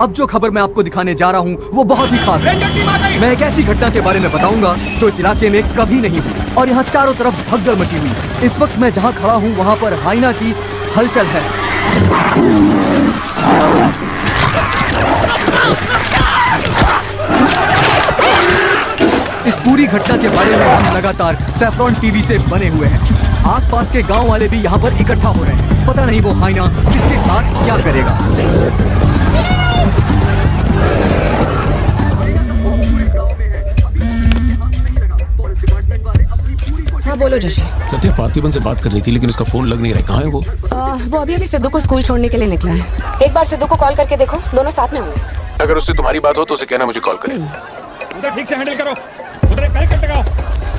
अब जो खबर मैं आपको दिखाने जा रहा हूँ वो बहुत ही खास है। मैं एक ऐसी घटना के बारे में बताऊंगा जो इस इलाके में कभी नहीं हुई और यहाँ चारों तरफ भगदड़ मची हुई। इस वक्त मैं जहाँ खड़ा हूँ वहाँ पर हाइना की हलचल है। इस पूरी घटना के बारे में हम लगातार सैफरॉन टीवी से बने हुए हैं। आसपास के गांव वाले भी यहाँ पर इकट्ठा हो रहे हैं। पता नहीं वो हाइना किसके साथ क्या करेगा। हाँ बोलो जोशी। सत्या पार्थिबन से बात कर रही थी लेकिन उसका फोन लग नहीं रहा है। कहाँ है वो? वो अभी सिद्धू को स्कूल छोड़ने के लिए निकला है। एक बार सिद्धू को कॉल करके देखो, दोनों साथ में होंगे। अगर उससे तुम्हारी बात हो तो उसे कहना मुझे कॉल करे। उधर ठीक से हैंडल करो, उधर एक बैरिकेड लगाओ,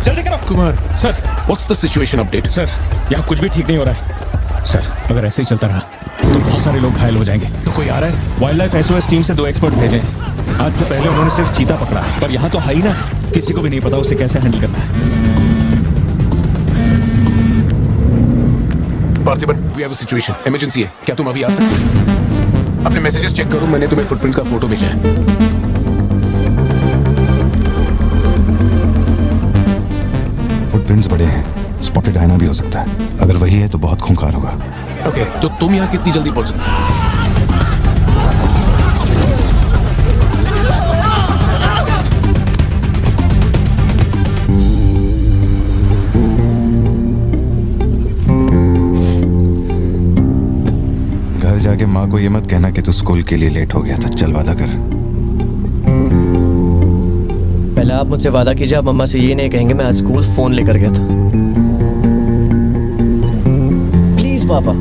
जल्दी करो। Kumar sir, what's the situation update? Sir यहाँ कुछ भी ठीक नहीं हो रहा है सर। अगर ऐसे ही चलता रहा तो बहुत सारे लोग घायल हो जाएंगे। तो कोई आ रहा है? वाइल्ड लाइफ एसओएस टीम से 2 एक्सपर्ट भेजे हैं। आज से पहले उन्होंने सिर्फ चीता पकड़ा है, पर यहाँ तो हाइना है। किसी को भी नहीं पता उसे कैसे हैंडल करना है। Parthiban, we have a situation, emergency है। क्या तुम अभी आ सकते हो? अपने मैसेजेस चेक करो, मैंने तुम्हें फुटप्रिंट का फोटो भेजा है। फुटप्रिंट्स बड़े हैं, स्पॉटेड हाइना भी हो सकता है। अगर वही है तो बहुत खूंखार होगा। ओके, तो तुम यहाँ कितनी जल्दी पहुंच सकते हो? घर जाके माँ को ये मत कहना कि तू स्कूल के लिए लेट हो गया था। चल वादा कर। पहले आप मुझसे वादा कीजिए, आप मम्मा से ये नहीं कहेंगे मैं आज स्कूल फोन लेकर गया था। प्लीज पापा।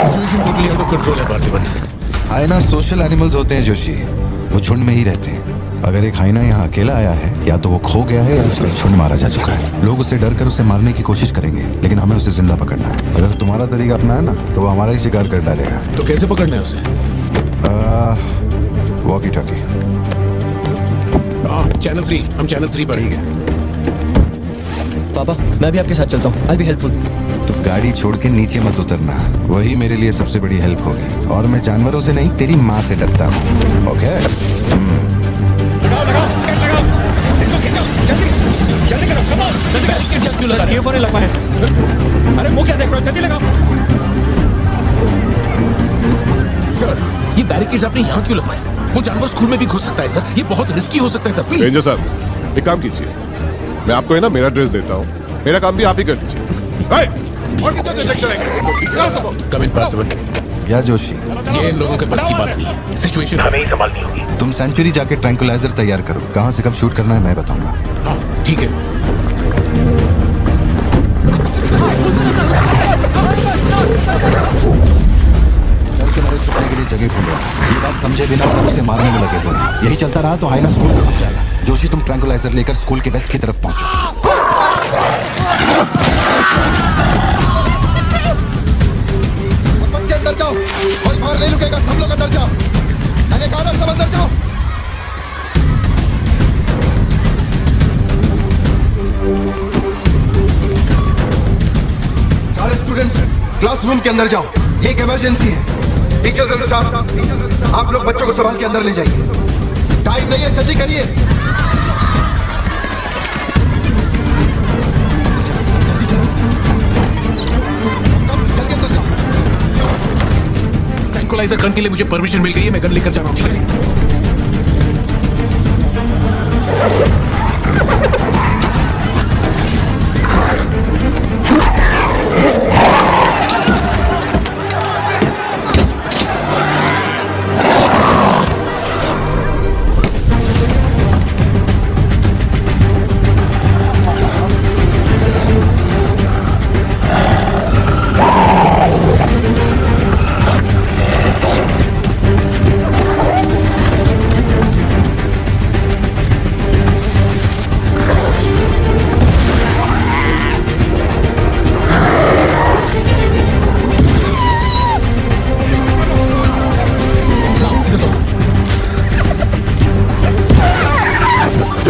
Situation totally out of control है पार्थिबन। हाइना सोशल एनिमल्स होते हैं जोशी, वो झुंड में ही रहते हैं। अगर एक हाइना यहाँ अकेला आया है या तो वो खो गया है या उसका झुंड मारा जा चुका है। लोग उससे डर कर उसे मारने की कोशिश करेंगे लेकिन हमें उसे जिंदा पकड़ना है। अगर तुम्हारा तरीका अपनाया ना तो वो हमारा ही शिकार कर डालेगा। तो कैसे पकड़ना है उसे? Walkie talkie. चैनल 3, हम चैनल 3 पर ही गए। पापा मैं भी आपके साथ चलता हूँ, आई बी हेल्पफुल। तो गाड़ी छोड़ के नीचे मत उतरना, वही मेरे लिए सबसे बड़ी हेल्प होगी। और मैं जानवरों से नहीं तेरी माँ से डरता हूँ। ओके? लगाओ लगाओ लगाओ, इसको खींचो, जल्दी जल्दी करो, कम ऑन, जल्दी करो। क्यों लगा रही है? फोन लगा है। अरे मुंह क्या देख रहे हो, जल्दी लगाओ। सर, ये बैरिकेड्स आपने यहाँ क्यों लगवाए? वो जानवर स्कूल में भी घुस सकता है सर, ये बहुत रिस्की हो सकता है सर। प्लीज रेंजर साहब, एक काम कीजिए, मैं आपको है ना मेरा ड्रेस देता हूँ, मेरा काम भी आप ही कर लीजिए। कम इन पार्थिबन। या जोशी, ये इन लोगों के बस की बात नहीं है। सिचुएशन हमें ही संभालनी होगी। तुम सेंचुरी जाके ट्रैंकुलाइजर तैयार करो। कहाँ से कब शूट करना है मैं बताऊंगा। हाँ, ठीक है। डर के मारे छुपने के लिए जगह ढूंढ रहा है। ये बात समझे बिना सब उसे मारने में लगे हुए हैं। यही चलता रहा तो हाइना स्कूल में घुस जाएगा। जोशी तुम ट्रैंकुलाइजर लेकर स्कूल के वेस्ट की तरफ पहुंचो। बच्चे अंदर जाओ, कोई बाहर नहीं रुकेगा, सब लोग अंदर जाओ। मैंने कहा ना सब अंदर जाओ। सारे स्टूडेंट्स क्लासरूम के अंदर जाओ, ये एक इमरजेंसी है। टीचर्स एंड स्टाफ, आप लोग बच्चों को संभाल के अंदर ले जाइए। टाइम नहीं है, जल्दी करिए। जल्दी अंदर जाओ। ट्रैंकुलाइजर गन के लिए मुझे परमिशन मिल गई है, मैं गन लेकर जा रहा हूँ। ठीक है?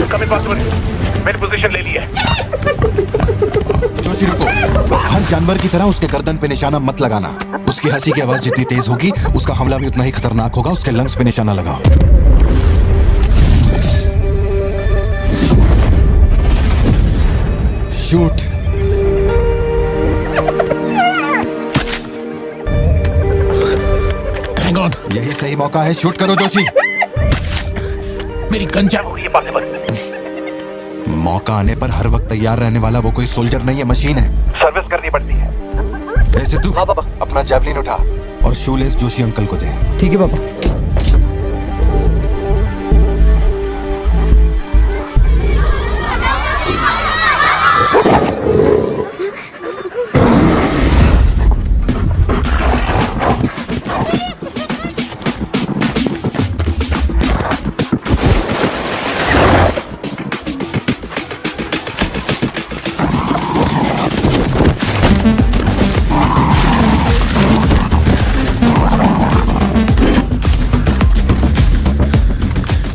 Coming, Pastor. मैंने पोजीशन ले ली है। जोशी रुको, हर जानवर की तरह उसके गर्दन पे निशाना मत लगाना। उसकी हंसी की आवाज जितनी तेज होगी उसका हमला भी उतना ही खतरनाक होगा। उसके लंग्स पे निशाना लगाओ। शूट। हैंग ऑन, यही सही मौका है, शूट करो जोशी। मेरी गन क्या हो रही है पॉसिबल? मौका आने पर हर वक्त तैयार रहने वाला वो कोई सोल्जर नहीं है, मशीन है। सर्विस करनी पड़ती है। ए सिद्धू, हाँ पापा, अपना जैवलिन उठा और शूलेस जोशी अंकल को दे। ठीक है पापा।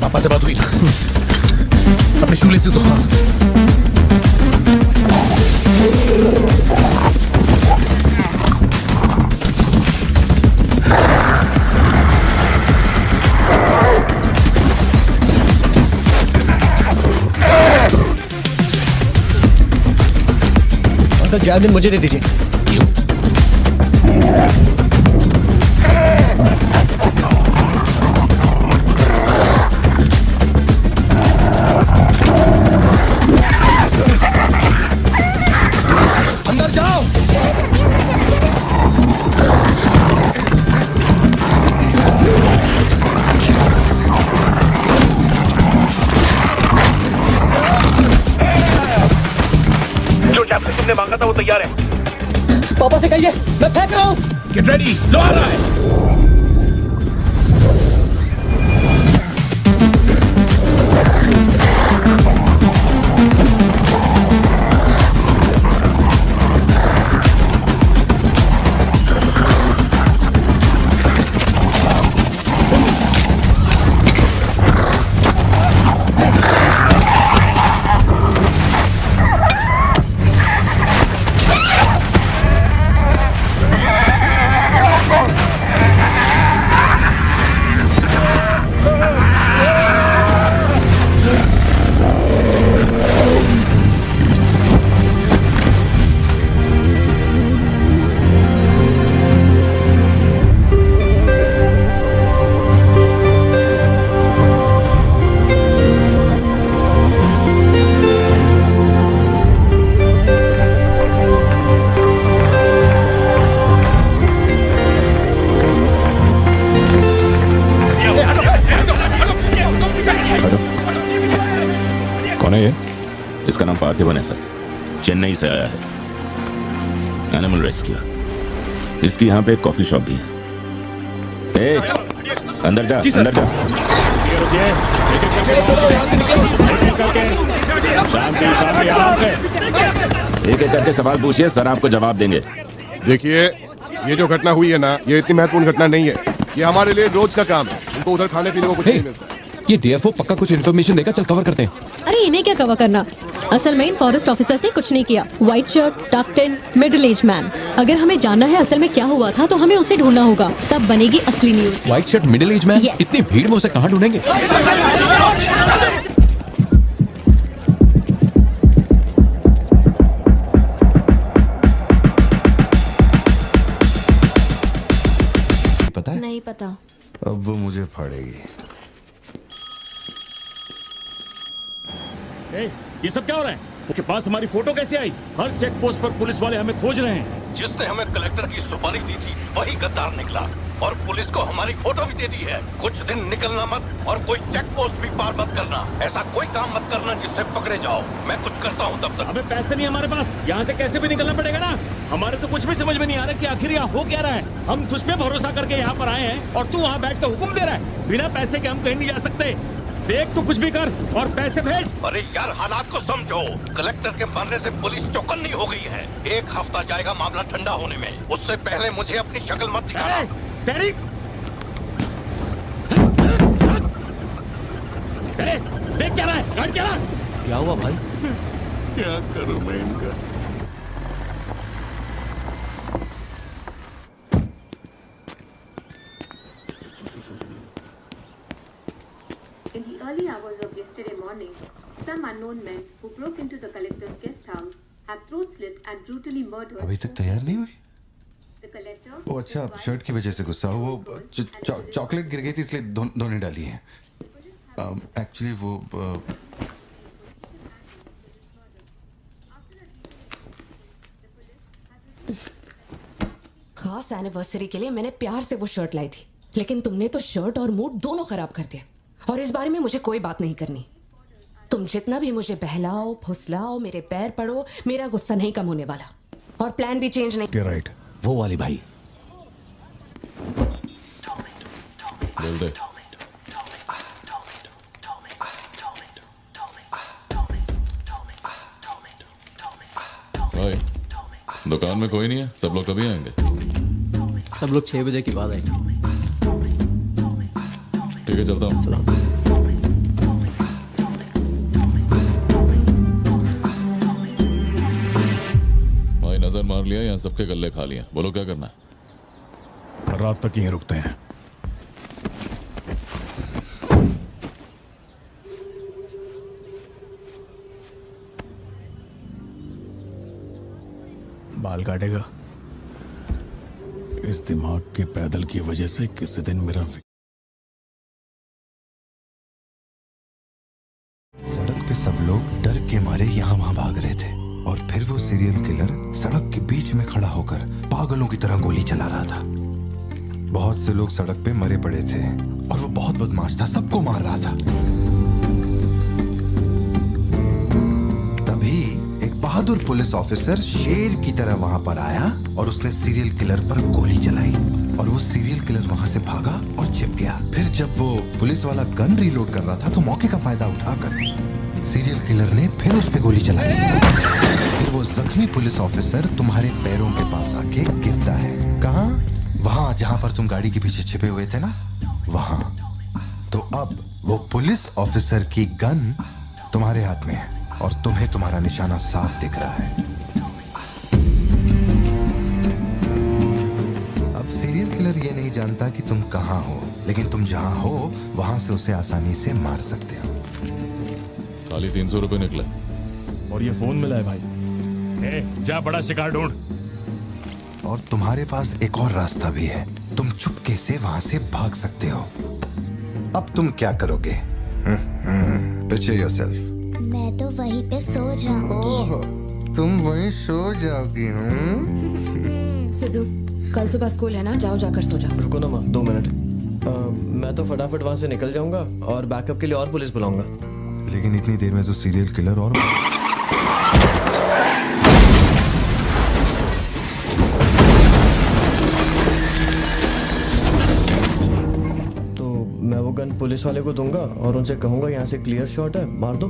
पापा से बात हुई ना? अपने शूलेसेस दो। अंकल जैवलिन मुझे दे दीजिए। अंदर जाओ। जो जैवलिन तुमने मांगा था वो तैयार है। पापा से कहिए मैं फेंक रहा हूँ। गेट रेडी, लो आ रहा है। कौन है ये? इसका नाम पार्थिवन है सर, चेन्नई से आया है। Animal rescue. इसकी यहाँ पे एक कॉफी शॉप भी है। ए, अंदर जा, अंदर जा। शांति शांति, आराम से। एक एक करके सवाल पूछिए, सर आपको जवाब देंगे। देखिए, ये जो घटना हुई है ना, ये इतनी महत्वपूर्ण घटना नहीं है। ये हमारे लिए रोज का काम है। उनको उधर खाने पीने को कुछ नहीं मिलता। ये डीएफओ पक्का कुछ इन्फॉर्मेशन देगा, चल कवर करते हैं। अरे इन्हें क्या कवर करना, असल में इन फॉरेस्ट ऑफिसर्स ने कुछ नहीं किया। व्हाइट शर्ट, टक्ड इन, मिडिल एज मैन। अगर हमें जानना है असल में क्या हुआ था तो हमें उसे ढूंढना होगा, तब बनेगी असली news. White shirt, middle age man, Yes. इतनी भीड़ में उसे कहाँ ढूंढेंगे? पता है? नहीं पता। अब वो मुझे फाड़ेगी। ये सब क्या हो रहा है? उसके पास हमारी फोटो कैसे आई? हर चेक पोस्ट पर पुलिस वाले हमें खोज रहे हैं। जिसने हमें कलेक्टर की सुपारी दी थी वही गद्दार निकला और पुलिस को हमारी फोटो भी दे दी है। कुछ दिन निकलना मत और कोई चेक पोस्ट भी पार मत करना। ऐसा कोई काम मत करना जिससे पकड़े जाओ। मैं कुछ करता हूँ तब तक। हमें पैसे नहीं हमारे पास, यहाँ से कैसे भी निकलना पड़ेगा ना। हमारे तो कुछ भी समझ में नहीं आ रहा कि आखिर यहाँ हो क्या रहा है। हम तुझ पे भरोसा करके यहाँ पर आए हैं और तू वहाँ बैठ कर हुक्म दे रहा है। बिना पैसे के हम कहीं नहीं जा सकते। देख तू कुछ भी कर और पैसे भेज। अरे यार, हालात को समझो। कलेक्टर के मरने से पुलिस चौकन्नी हो गई है। 1 हफ्ता जाएगा मामला ठंडा होने में। उससे पहले मुझे अपनी शक्ल मत दिखाना। तेरी देख क्या रहा है, गाड़ी चला। क्या हुआ भाई? क्या करूं मैं इनका? In the early hours of yesterday morning, some unknown men who broke into the collector's guest house have throat slit and brutally murdered. अभी तक तैयार नहीं हुई? The collector. वो अच्छा शर्ट की वजह से गुस्सा हो, वो चॉकलेट गिर गई थी इसलिए धोने डाली है। एक्चुअली वो खास एनिवर्सरी के लिए मैंने प्यार से वो शर्ट लाई थी, लेकिन तुमने तो शर्ट और मूड दोनों खराब कर दिया। और इस बारे में मुझे कोई बात नहीं करनी। तुम जितना भी मुझे बहलाओ फुसलाओ, मेरे पैर पड़ो, मेरा गुस्सा नहीं कम होने वाला। और प्लान भी चेंज नहीं। राइट, वो वाली भाई। बोल दे। भाई, दुकान में कोई नहीं है, सब लोग कभी आएंगे? सब लोग 6 बजे के बाद आएंगे। ठीक है, चलता हूँ। सलाम। भाई नजर मार लिया, यहाँ सबके गल्ले खा लिया। बोलो क्या करना है? रात तक यहीं रुकते हैं। बाल काटेगा? इस दिमाग के पैदल की वजह से किसी दिन मेरा सड़क पे सब लोग डर के मारे यहाँ वहां भाग रहे थे और फिर वो सीरियल किलर सड़क के बीच में खड़ा होकर पागलों की तरह गोली चला रहा था। बहुत से लोग सड़क पे मरे पड़े थे और वो बहुत बदमाश था, सबको मार रहा था। तभी एक बहादुर पुलिस ऑफिसर शेर की तरह वहां पर आया और उसने सीरियल किलर पर गोली चलाई और वो सीरियल किलर वहां से भागा और छिप गया। फिर जब वो पुलिस वाला गन रीलोड कर रहा था तो मौके का फायदा उठाकर सीरियल किलर ने फिर उस पे गोली चलाई। फिर वो जख्मी पुलिस ऑफिसर तुम्हारे पैरों के पास आके गिरता है। कहाँ? वहां जहां पर तुम गाड़ी के पीछे छिपे हुए थे ना, वहां। तो अब वो पुलिस ऑफिसर की गन तुम्हारे हाथ में है और तुम्हें तुम्हारा निशाना साफ दिख रहा है। अब सीरियल किलर ये नहीं जानता कि तुम कहां हो, लेकिन तुम जहां हो वहां से उसे आसानी से मार सकते हो। खाली 300 रुपए निकले और ये फोन मिला है भाई। जा बड़ा शिकार ढूंढ। और तुम्हारे पास एक और रास्ता भी है, तुम चुपके से वहां से भाग सकते हो। अब तुम क्या करोगे? Picture yourself. मैं तो वहीं पे सो जाऊंगी। तुम वहीं सो जाओगी? सिद्धू, कल सुबह स्कूल है ना, जाओ जाकर सो जाओ। रुको ना माँ, 2 मिनट। मैं तो फटाफट वहां से निकल जाऊंगा और बैकअप के लिए और पुलिस बुलाऊंगा। लेकिन इतनी देर में तो सीरियल किलर और तो मैं वो गन पुलिस वाले को दूंगा और उनसे कहूंगा यहाँ से क्लियर शॉट है, मार दो।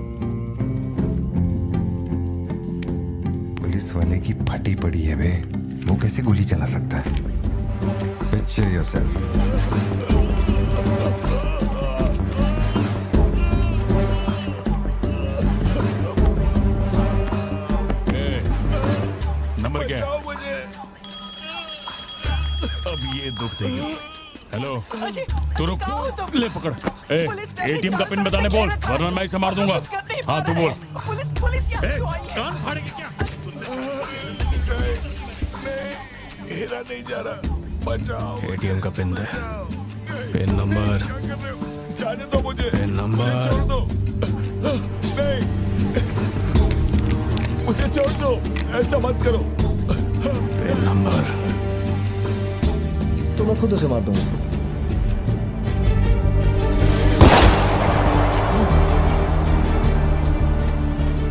पुलिस वाले की फटी पड़ी है बे, वो कैसे गोली चला सकता है? Picture yourself. नंबर क्या है? मुझे अब ये दुख देगी। हेलो, तू रुक, ले पकड़। एटीएम का पिन बताने बोल, वरना मैं इसे मार दूंगा। हाँ तू बोल। कान फाड़ेंगे क्या? मेरा नहीं जा रहा, बचाओ। एटीएम का पिन दे। Pin number. जाने दो मुझे। Pin number. छोड़ दो। नहीं, मुझे छोड़ दो, ऐसा मत करो। Pin number. तो मैं खुद उसे मार दूंगा।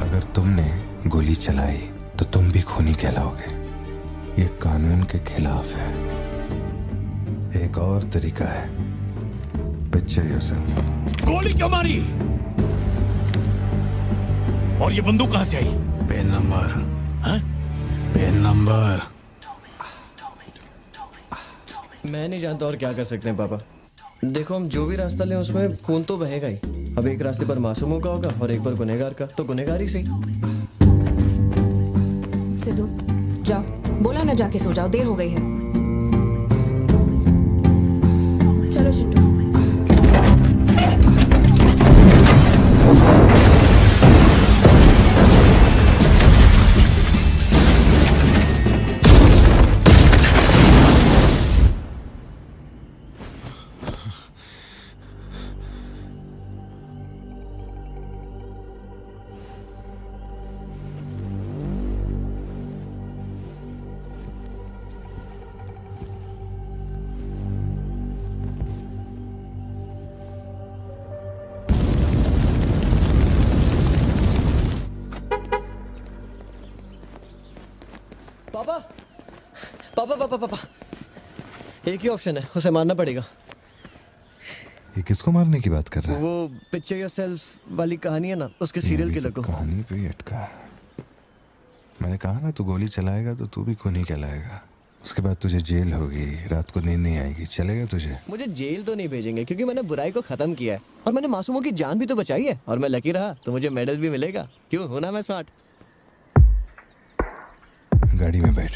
अगर तुमने गोली चलाई तो तुम भी खूनी कहलाओगे। ये कानून के खिलाफ है। एक और तरीका है। Picture yourself. गोली क्यों मारी? और ये बंदूक कहां से आई? Pin number. हाँ? Pin number. मैं नहीं जानता और क्या कर सकते हैं पापा। देखो, हम जो भी रास्ता लें उसमें खून तो बहेगा ही। अब एक रास्ते पर मासूमों का होगा और एक पर गुनहगार का, तो गुनहगार ही सही। सिद्धू जाओ, बोला ना जाके सो जाओ, देर हो गई है। चलो चिंटू। पापा पापा पापा पापा, एक ही ऑप्शन है, उसे मारना पड़ेगा। ये किसको मारने की बात कर रहा है? वो पिक्चर योरसेल्फ वाली कहानी है ना, उसके सीरियल किलर को। कहानी पे ही अटका है। मैंने कहा ना, तू गोली चलाएगा तो तू भी खूनी कहलाएगा। उसके बाद तुझे जेल होगी, रात को नींद नहीं आएगी, चलेगा तुझे? मुझे जेल तो नहीं भेजेंगे क्योंकि मैंने बुराई को खत्म किया है और मैंने मासूमों की जान भी तो बचाई है, और मैं लकी रहा तो मुझे मेडल भी मिलेगा। क्यों, हूं ना मैं स्मार्ट? गाड़ी में बैठ।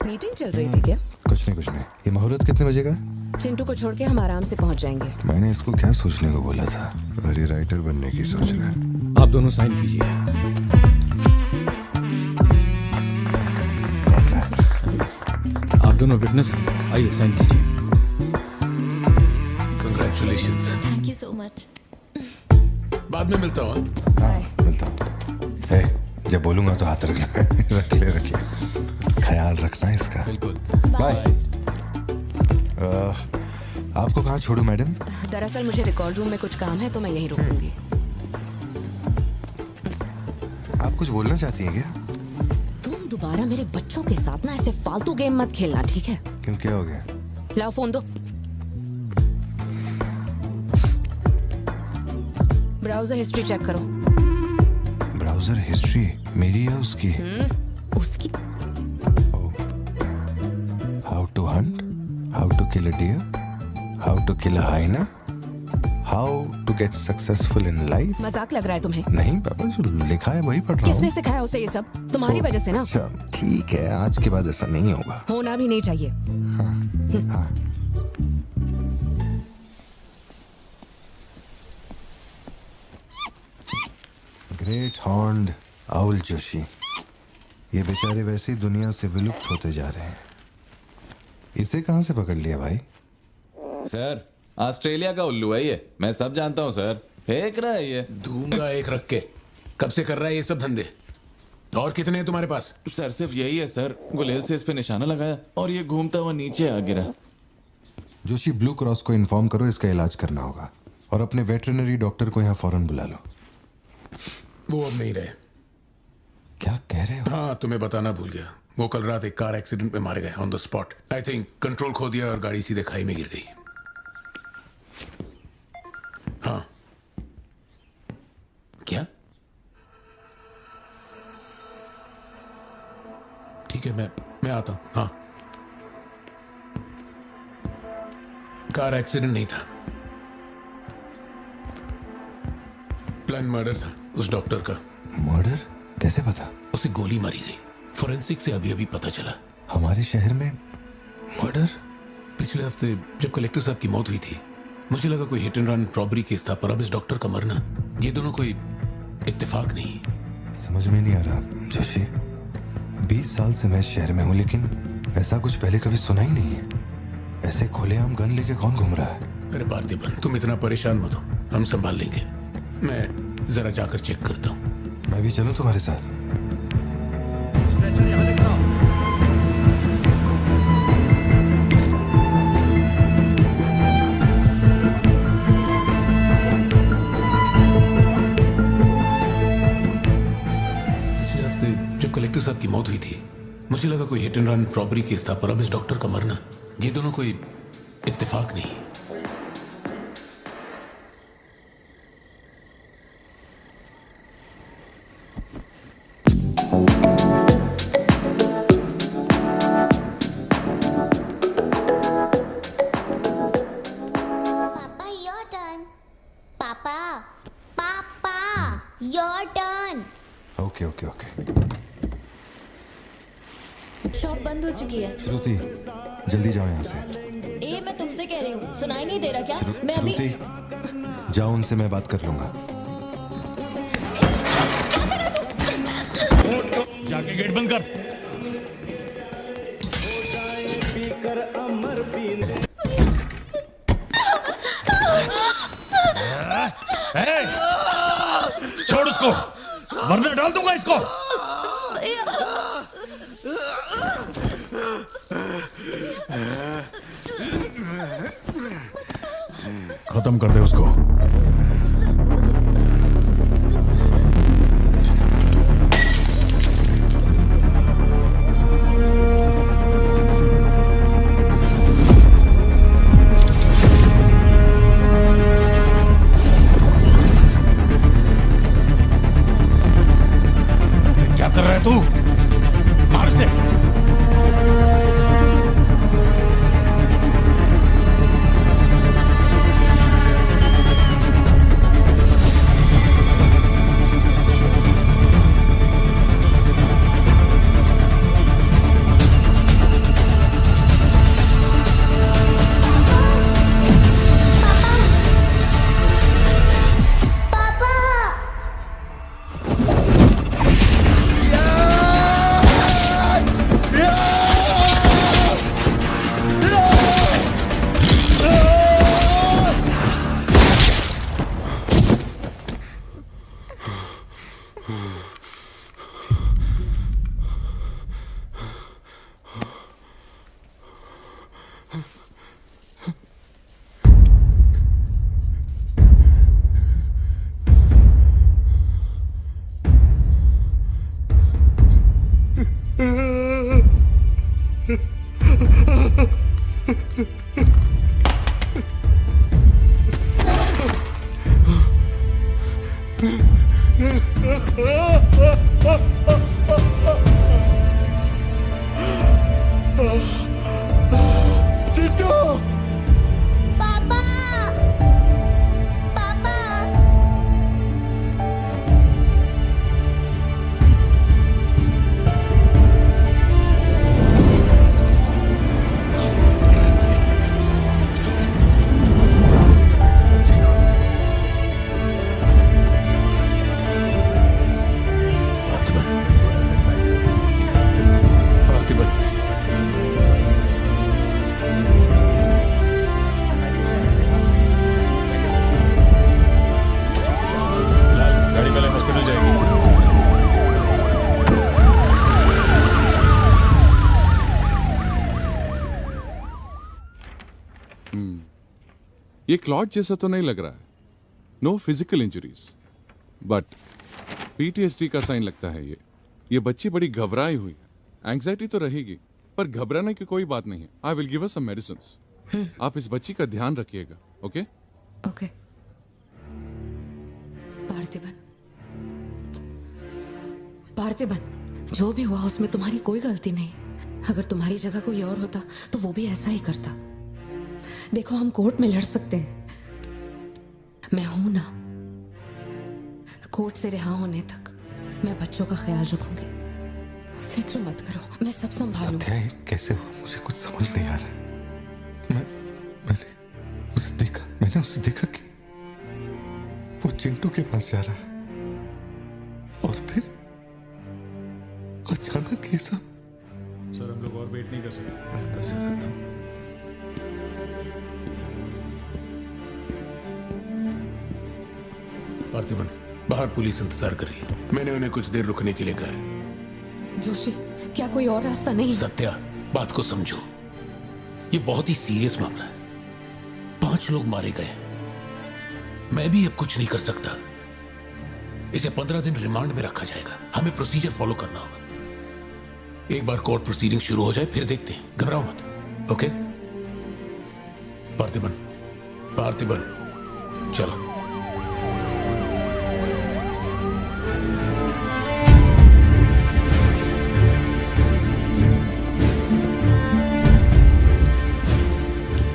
मीटिंग चल रही थी क्या? कुछ नहीं। ये मुहूर्त कितने बजे का? चिंटू को छोड़ के हम आराम से पहुंच जाएंगे। मैंने इसको क्या सोचने को बोला था? और ये राइटर बनने की सोच रहा है। आप दोनों साइन कीजिए। आप दोनों विटनेस हैं, आइए साइन कीजिए। Congratulations. Thank you so much. बाद में मिलता हूँ। मिलता हूँ। जब बोलूंगा तो हाथ रखना। रख ले, ख्याल रखना इसका। बिल्कुल। बाय। आपको कहाँ छोड़ूं मैडम? दरअसल मुझे रिकॉर्ड रूम में कुछ काम है तो मैं यहीं रुकूंगी। आप कुछ बोलना चाहती हैं क्या? तुम दोबारा मेरे बच्चों के साथ ना ऐसे फालतू गेम मत खेलना, ठीक है? क्यों, क्या हो गया? लाओ फोन दो। ब्राउजर हिस्ट्री चेक करो। ब्राउजर हिस्ट्री मेरी या उसकी? उसकी। How to hunt, how to kill a deer, how to kill a hyena, how to get successful in life. मजाक लग रहा है तुम्हें? नहीं पापा, जो लिखा है वही पढ़ रहा हूँ। किसने सिखाया उसे ये सब? तुम्हारी वजह से ना। अच्छा ठीक है, आज के बाद ऐसा नहीं होगा। होना भी नहीं चाहिए। हाँ। ग्रेट हॉर्न्ड आउल जोशी, ये बेचारे वैसे ही दुनिया से विलुप्त होते जा रहे हैं। इसे कहाँ से पकड़ लिया भाई? सर, ऑस्ट्रेलिया का उल्लू है ये, मैं सब जानता हूँ सर। फेंक रहा है ये। दूंगा एक रख के। कब से कर रहा है ये सब धंधे? और कितने हैं तुम्हारे पास? सर सिर्फ यही है सर। गुलेल से इस पे निशाना लगाया और ये घूमता हुआ नीचे आ गिरा। जोशी, ब्लू क्रॉस को इन्फॉर्म करो, इसका इलाज करना होगा। और अपने वेटरनरी डॉक्टर को यहाँ फौरन बुला लो। वो अब नहीं रहे। क्या कह रहे हो? हाँ, तुम्हें बताना भूल गया। वो कल रात एक कार एक्सीडेंट में मारे गए on the spot. I think control खो दिया और गाड़ी सीधे खाई में गिर गई। हाँ। क्या? ठीक है, मैं आता हूं। हाँ, कार एक्सीडेंट नहीं था, प्लान मर्डर था उस डॉक्टर का। मर्डर? कैसे पता? उसे गोली मारी गई। फोरेंसिक से अभी अभी पता चला। हमारे शहर में मर्डर? पिछले हफ्ते जब कलेक्टर साहब की मौत हुई थी, मुझे लगा कोई hit and run robbery case था, पर अब इस डॉक्टर का मरना, ये दोनों कोई इत्तेफाक नहीं। समझ में नहीं आ रहा जोशी। 20 साल से मैं शहर में हूँ, लेकिन ऐसा कुछ पहले कभी सुना ही नहीं है। ऐसे खुलेआम गन लेके कौन घूम रहा है? अरे पार्थिबन, तुम इतना परेशान मत हो, हम संभाल लेंगे। मैं जरा जाकर चेक करता हूँ। मैं भी चलूं तुम्हारे साथ? पिछले हफ्ते जब कलेक्टर साहब की मौत हुई थी, मुझे लगा कोई hit and run robbery case था, पर अब इस डॉक्टर का मरना, ये दोनों कोई इत्तेफाक नहीं। Papa, your turn. Your turn. Okay okay okay. Shop बंद हो चुकी है। श्रुति जल्दी जाओ यहाँ से। ए मैं तुमसे कह रही हूँ, सुनाई नहीं दे रहा क्या? मैं अभी श्रुति जाओ, उनसे मैं बात कर लूंगा। जाके गेट बंद कर। छोड़ उसको, वरना डाल दूंगा इसको। खत्म कर दे उसको। क्या कर रहा है तू? मार से। ये क्लॉट जैसा तो नहीं लग रहा है। No physical injuries, but PTSD का साइन लगता है ये बच्ची बड़ी घबराई हुई है। एंग्जाइटी तो रहेगी, पर घबराने की कोई बात नहीं है। I will give her some medicines. आप इस बच्ची का ध्यान रखिएगा। Okay okay. पार्थिबन, पार्थिबन, जो भी हुआ उसमें तुम्हारी कोई गलती नहीं। अगर तुम्हारी जगह कोई और होता तो वो भी ऐसा ही करता। देखो, हम कोर्ट में लड़ सकते हैं, मैं हूं ना। कोर्ट से रिहा होने तक मैं बच्चों का ख्याल रखूंगी। फिक्र मत करो, मैं सब संभालूंगी। कैसे हुआ मुझे कुछ समझ नहीं आ रहा। मैंने उसे देखा कि वो चिंटू के पास जा रहा है और फिर अचानक ये सब। सर, हम लोग और वेट नहीं कर सकते। मैं अंदर जा सकता हूँ? पार्थिबन, बाहर पुलिस इंतजार कर रही है। मैंने उन्हें कुछ देर रुकने के लिए कहा है। जोशी, क्या कोई और रास्ता नहीं? सत्या, बात को समझो। ये बहुत ही सीरियस मामला है। 5 लोग मारे गए। मैं भी अब कुछ नहीं कर सकता। इसे 15 दिन रिमांड में रखा जाएगा। हमें प्रोसीजर फॉलो करना होगा। एक बार कोर्ट प्रोसीडिंग शुरू हो जाए फिर देखते हैं। घबराओ मत। ओके पार्थिबन, पार्थिबन, चलो।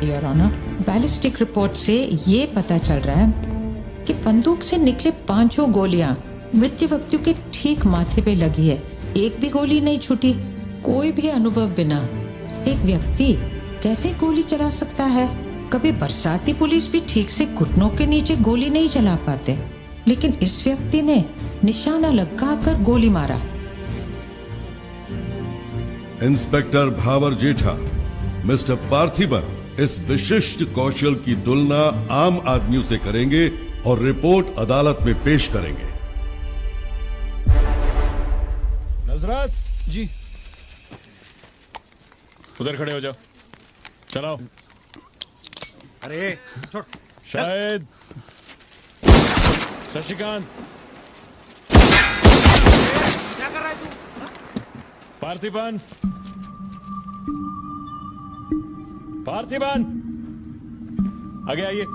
योर ऑनर, बैलिस्टिक रिपोर्ट से ये पता चल रहा है कि बंदूक से निकले 5 गोलियां मृत्यु व्यक्ति के ठीक माथे पे लगी है, एक भी गोली नहीं छूटी। कोई भी अनुभव बिना एक व्यक्ति कैसे गोली चला सकता है? कभी बरसाती पुलिस भी ठीक से घुटनों के नीचे गोली नहीं चला पाते, लेकिन इस व्यक्ति ने निशाना लगाकर गोली मारा। इंस्पेक्टर भावर जेठा, मिस्टर पार्थिबन इस विशिष्ट कौशल की तुलना आम आदमियों से करेंगे और रिपोर्ट अदालत में पेश करेंगे। नजरत जी, उधर खड़े हो जाओ। चलाओ। अरे छोड़। शायद शशिकांत, क्या कर रहा है तू? पार्थिबन, पार्थिबन, आगे आइए।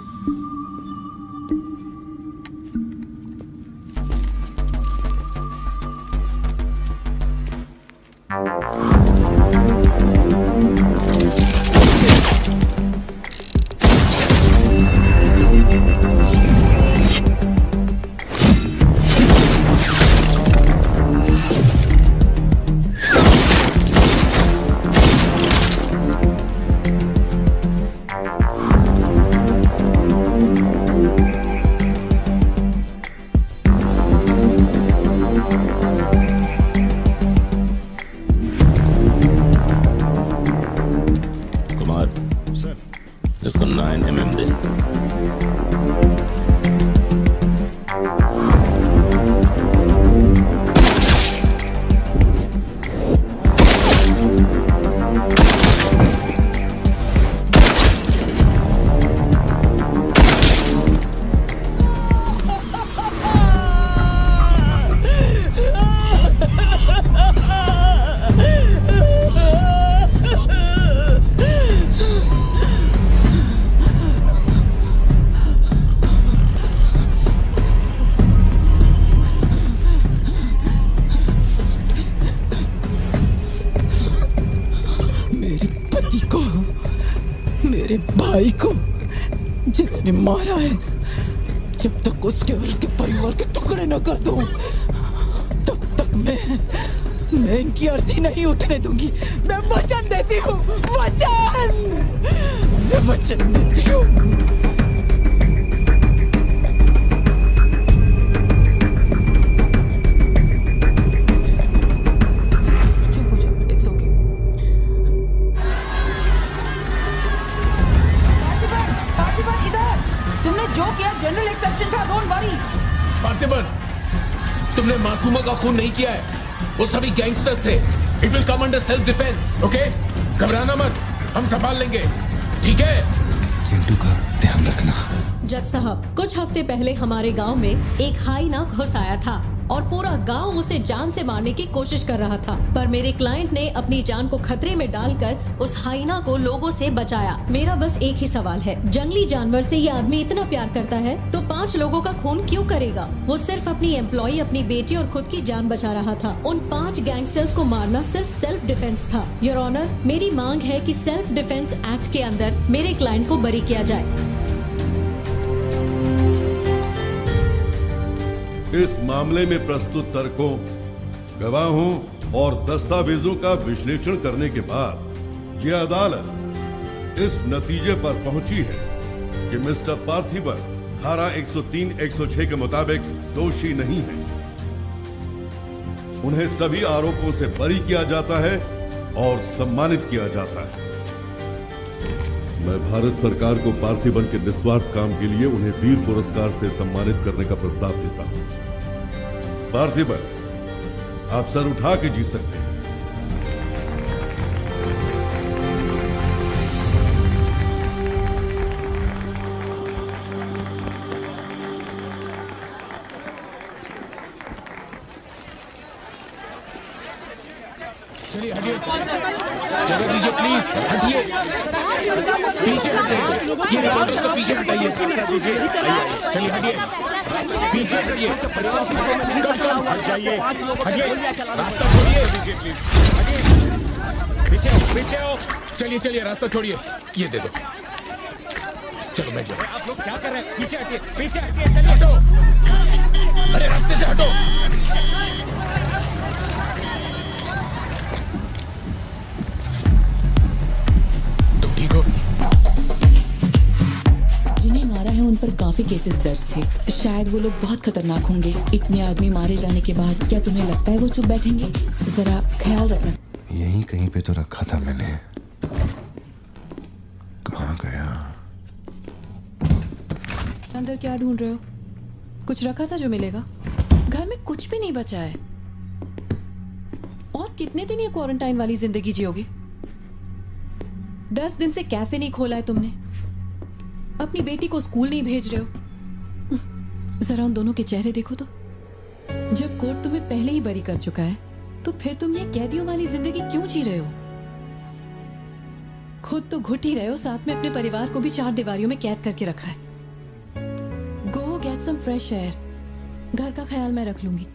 इसको 9 mm दे। मेरे भाई को जिसने मारा है, जब तक उसके और उसके परिवार के टुकड़े न कर दूं, तब तक मैं इनकी अर्थी नहीं उठने दूंगी। मैं वचन देती हूँ, मैं वचन देती हूँ। जनरल एक्सेप्शन था, डोंट वरी। पार्थिबन, तुमने मासूमा का खून नहीं किया है, वो सभी गैंगस्टर्स थे। It will come under self defence, okay? घबराना मत, हम संभाल लेंगे, ठीक है? चिंटू का ध्यान रखना। जज साहब, कुछ हफ्ते पहले हमारे गांव में एक हाइना घुस आया था और पूरा गांव उसे जान से मारने की कोशिश कर रहा था, पर मेरे क्लाइंट ने अपनी जान को खतरे में डालकर उस हाइना को लोगों से बचाया। मेरा बस एक ही सवाल है, जंगली जानवर से ये आदमी इतना प्यार करता है तो 5 लोगों का खून क्यों करेगा? वो सिर्फ अपनी एम्प्लॉय, अपनी बेटी और खुद की जान बचा रहा था। उन 5 गैंगस्टर्स को मारना सिर्फ सेल्फ डिफेंस था। योर ऑनर, मेरी मांग है कि सेल्फ डिफेंस एक्ट के अंदर मेरे क्लाइंट को बरी किया जाए। इस मामले में प्रस्तुत तर्कों, गवाहों और दस्तावेजों का विश्लेषण करने के बाद यह अदालत इस नतीजे पर पहुंची है कि मिस्टर पार्थिबन धारा 103-106 के मुताबिक दोषी नहीं है। उन्हें सभी आरोपों से बरी किया जाता है और सम्मानित किया जाता है। मैं भारत सरकार को पार्थिबन के निस्वार्थ काम के लिए उन्हें वीर पुरस्कार से सम्मानित करने का प्रस्ताव देता हूं। पार्थिबन, आप सर उठा के जी सकते हैं। चलिए हटिए, जगह दीजिए प्लीज, हटिए, पीछे हटिए, ये रिपोर्टर्स को पीछे हटाइए, चलिए हटिए, पीछे हटिए, हट जाइए, हटिए, रास्ता छोड़िए, पीछे आओ, पीछे आओ। चलिए रास्ता छोड़िए, ये दे दो, चलो बैठ जाओ। आप लोग क्या कर रहे हैं? पीछे हटिए, चलिए, हटो, अरे रास्ते से हटो। काफी केसेस दर्ज थे। शायद वो लोग बहुत खतरनाक होंगे। इतने आदमी मारे जाने के बाद क्या तुम्हें लगता है वो चुप बैठेंगे? जरा ख्याल रखना। यहीं कहीं पे तो रखा था मैंने, कहाँ गया? अंदर क्या ढूंढ रहे हो? कुछ रखा था जो मिलेगा? घर में कुछ भी नहीं बचा है। और कितने दिन ये क्वारंटाइन वाली जिंदगी जियोगे? 10 दिन से कैफे नहीं खोला है तुमने, अपनी बेटी को स्कूल नहीं भेज रहे हो। जरा उन दोनों के चेहरे देखो तो। जब कोर्ट तुम्हें पहले ही बरी कर चुका है तो फिर तुम ये कैदियों वाली जिंदगी क्यों जी रहे हो? खुद तो घुट ही रहे हो, साथ में अपने परिवार को भी 4 दीवारियों में कैद करके रखा है। Go get some fresh air. घर का ख्याल मैं रख लूंगी।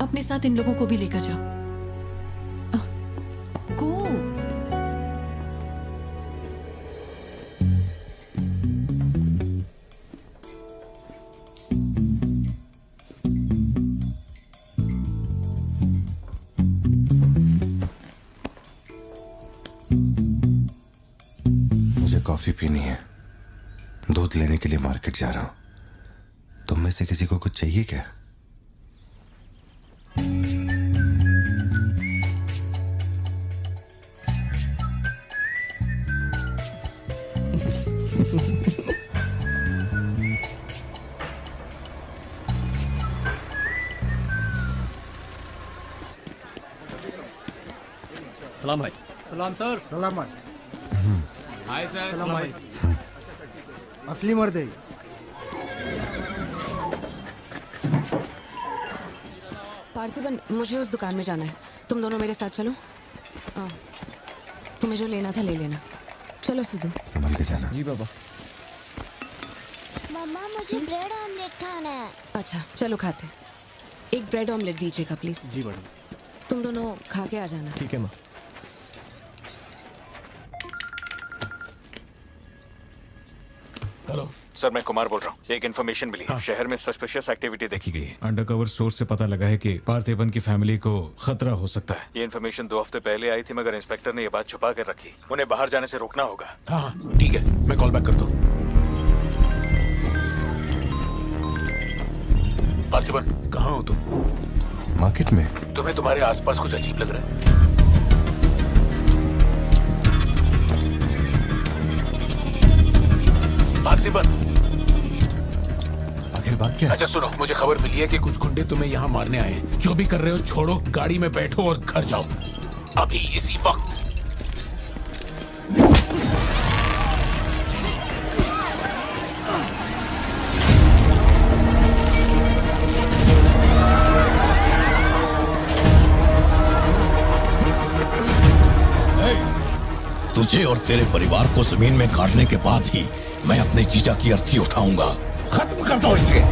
अपने साथ इन लोगों को भी लेकर जाओ। गो। मुझे कॉफी पीनी है, दूध लेने के लिए मार्केट जा रहा हूं। तुम में से किसी को कुछ चाहिए क्या? सलाम भाई। सलाम सर। सलामत। Hi sir. सलाम भाई। असली मर्द है। पार्थिबन, मुझे उस दुकान में जाना है। तुम दोनों मेरे साथ चलो। तुम्हें जो लेना था ले लेना। चलो सिद्धू। संभल के जाना। जी बाबा। मम्मा मुझे ब्रेड ऑमलेट खाना है। अच्छा चलो खाते। एक ब्रेड ऑमलेट दीजिएगा प्लीज। जी मैडम। तुम दोनों खा के आ जाना। ठीक है माँ। हेलो सर, मैं कुमार बोल रहा हूँ। एक इन्फॉर्मेशन मिली है। शहर में सस्पिशियस एक्टिविटी देखी गई है। अंडरकवर सोर्स से पता लगा है कि पार्थिबन की फैमिली को खतरा हो सकता है। ये इन्फॉर्मेशन 2 हफ्ते पहले आई थी, मगर इंस्पेक्टर ने ये बात छुपा कर रखी। उन्हें बाहर जाने से रोकना होगा। हाँ ठीक है, मैं कॉल बैक करता हूँ। पार्थिबन, कहाँ हो तुम? मार्केट में। तुम्हें तुम्हारे आसपास कुछ अजीब लग रहा है? पार्थिबन, आखिर बात क्या है? अच्छा सुनो, मुझे खबर मिली है कि कुछ गुंडे तुम्हें यहाँ मारने आए हैं। जो भी कर रहे हो छोड़ो, गाड़ी में बैठो और घर जाओ अभी इसी वक्त। तुझे और तेरे परिवार को जमीन में गाड़ने के बाद ही मैं अपने जीजा की अर्थी उठाऊंगा। खत्म कर दो इसे।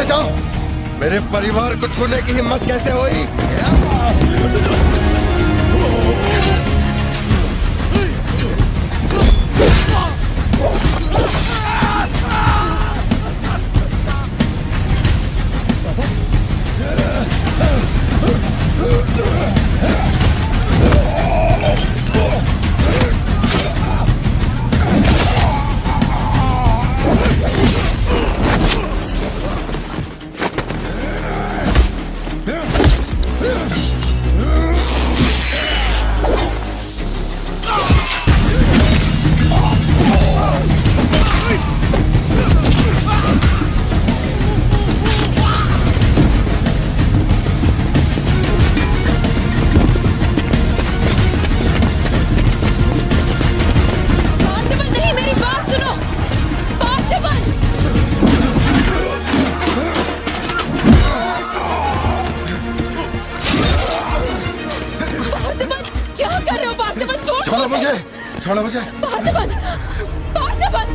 जाओ। मेरे परिवार को छूने की हिम्मत कैसे हुई? छोड़ो मुझे। पार्थिबन! पार्थिबन!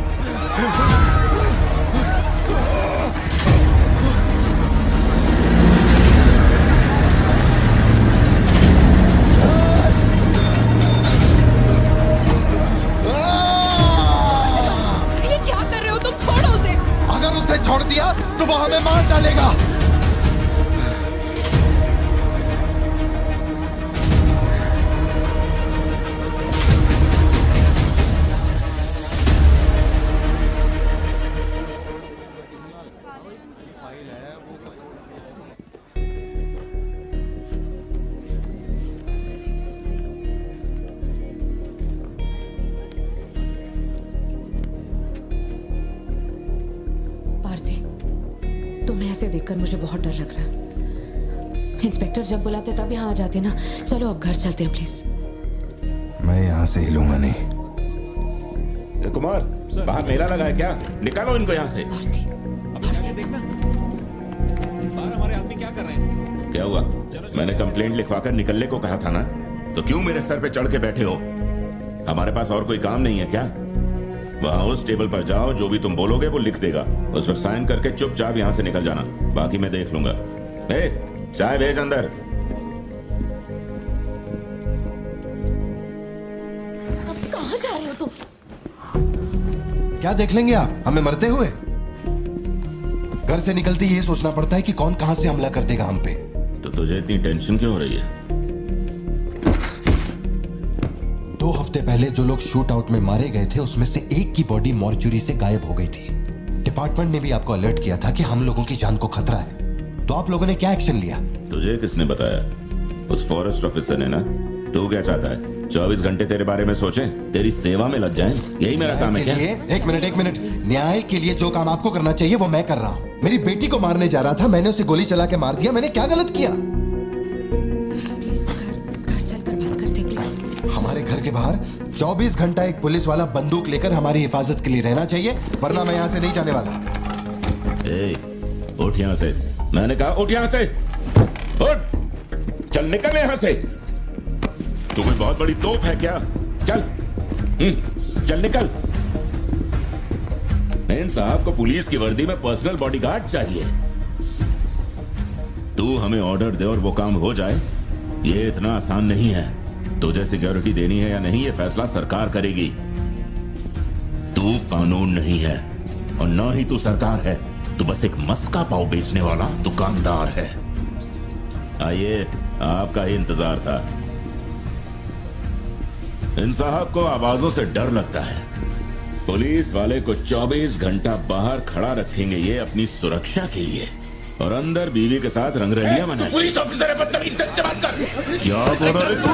ये क्या कर रहे हो तुम? छोड़ो उसे। अगर उसे छोड़ दिया तो वो हमें मार डालेगा। देखकर मुझे बहुत डर लग रहा है। इंस्पेक्टर जब बुलाते तब यहाँ आ जाते ना। चलो अब घर चलते हैं प्लीज। मैं यहाँ से हिलूंगा नहीं। कुमार, बाहर मेला लगा है क्या? निकालो इनको यहाँ से। देखना बाहर हमारे आदमी क्या कर रहे हैं। क्या हुआ? मैंने कंप्लेंट लिखवाकर निकलने को कहा था ना, तो क्यों मेरे सर पे चढ़ के बैठे हो? हमारे पास और कोई काम नहीं है क्या? वहां उस टेबल पर जाओ, जो भी तुम बोलोगे वो लिख देगा। उस पर साइन करके चुपचाप यहाँ से निकल जाना, बाकी मैं देख लूंगा। चाय भेज अंदर। अब कहाँ जा रहे हो तुम? क्या देख लेंगे आप हमें मरते हुए? घर से निकलते ये सोचना पड़ता है कि कौन कहां से हमला कर देगा हम पे। तो तुझे इतनी टेंशन क्यों हो रही है? 2 हफ्ते पहले जो लोग शूट आउट में मारे गए थे उसमें से एक की बॉडी मॉर्चुरी से गायब हो गई थी। डिपार्टमेंट ने भी आपको अलर्ट किया था कि हम लोगों की जान को खतरा है, तो आप लोगों ने क्या एक्शन लिया? तुझे किसने बताया? उस फॉरेस्ट ऑफिसर ने ना। तू क्या चाहता है? 24 घंटे तेरे बारे में सोचें, तेरी सेवा में लग जाएं? यही मेरा काम है क्या? एक मिनट। न्याय के लिए जो काम आपको करना चाहिए वो मैं कर रहा हूँ। मेरी बेटी को मारने जा रहा था, मैंने उसे गोली चला के मार दिया। मैंने क्या गलत किया? घर चलकर बात करते प्लीज। हमारे घर के बाहर 24 घंटा एक पुलिस वाला बंदूक लेकर हमारी हिफाजत के लिए रहना चाहिए, वरना मैं यहाँ से नहीं जाने वाला। उठ यहाँ से। मैंने कहा उठ यहाँ से। उठ, चल निकल यहाँ से। तू कोई बहुत बड़ी तोप है क्या? चल चल निकल। इन साहब को पुलिस की वर्दी में पर्सनल बॉडीगार्ड चाहिए। तू हमें ऑर्डर दे और वो काम हो जाए, ये इतना आसान नहीं है। तुझे सिक्योरिटी देनी है या नहीं, ये फैसला सरकार करेगी। तू कानून नहीं है और ना ही तू सरकार है। तू बस एक मस्का पाव बेचने वाला दुकानदार है। आइए, आपका ही इंतजार था। इन साहब को आवाजों से डर लगता है। पुलिस वाले को 24 घंटा बाहर खड़ा रखेंगे ये अपनी सुरक्षा के लिए, और अंदर बीवी के साथ रंगरलियां मनाएंगे। पुलिस ऑफिसर है, बदतमीज ढंग से बात कर। क्या बोल रहे तू?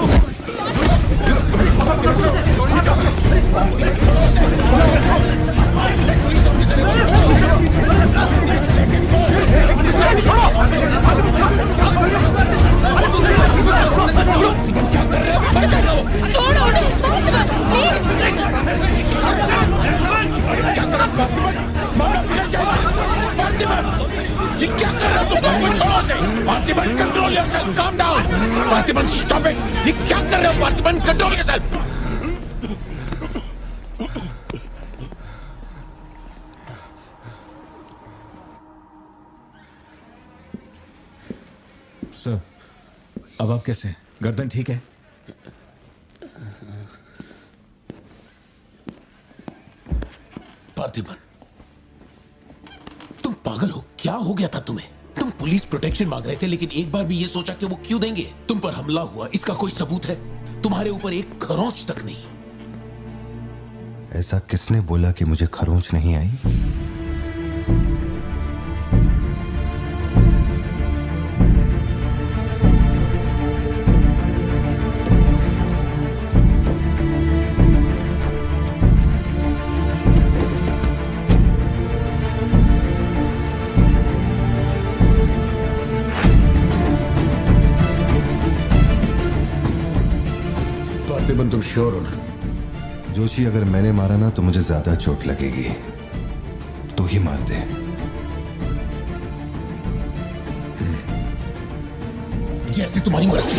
छोड़ो उन्हें, प्लीज। ये क्या कर रहे हो तुम? छोड़ो उसे। Parthiban, control yourself, calm down. Parthiban, stop it. ये क्या कर रहे हो पार्थिबन? Control yourself. सर, अब आप कैसे हैं? गर्दन ठीक है? पार्थिबन, तुम पागल हो? क्या हो गया था तुम्हें? तुम पुलिस प्रोटेक्शन मांग रहे थे, लेकिन एक बार भी ये सोचा कि वो क्यों देंगे? तुम पर हमला हुआ, इसका कोई सबूत है? तुम्हारे ऊपर एक खरोंच तक नहीं। ऐसा किसने बोला कि मुझे खरोंच नहीं आई? पार्थिबन, तुम श्योर हो ना? जोशी, अगर मैंने मारा ना तो मुझे ज्यादा चोट लगेगी। तू ही मार दे। जैसी तुम्हारी मर्जी।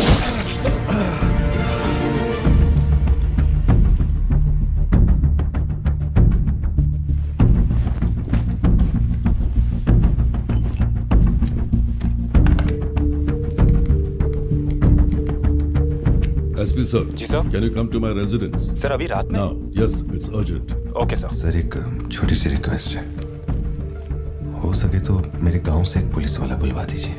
SP sir. जी sir. Can you come to my residence? Sir, अभी रात में? Now, yes, it's urgent. Okay sir. Sir, एक छोटी सी रिक्वेस्ट है। हो सके तो मेरे गांव से एक पुलिस वाला बुलवा दीजिए।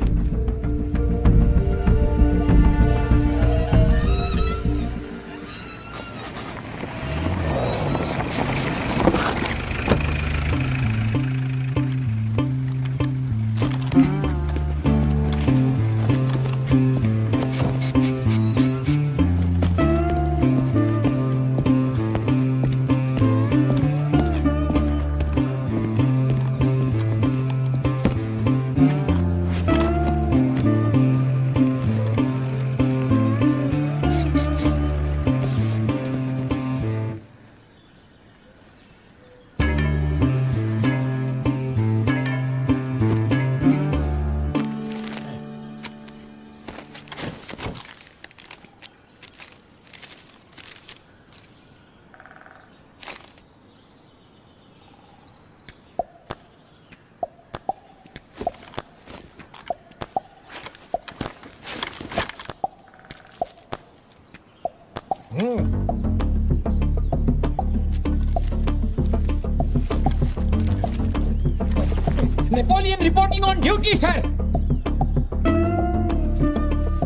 Napoleon reporting on duty sir.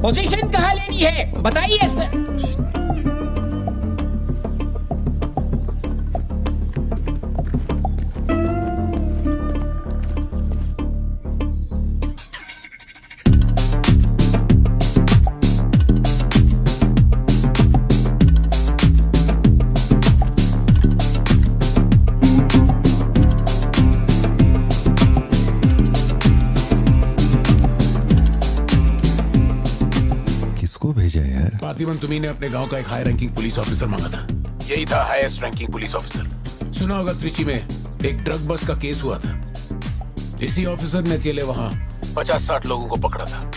Position कहाँ लेनी है बताइए सर। पार्थिबन, तुम्ही ने अपने गांव का एक हाई रैंकिंग पुलिस ऑफिसर मांगा था। यही था हाईएस्ट रैंकिंग पुलिस ऑफिसर। सुना होगा त्रिची में एक ड्रग बस का केस हुआ था। इसी ऑफिसर ने अकेले वहां 50-60 लोगों को पकड़ा था।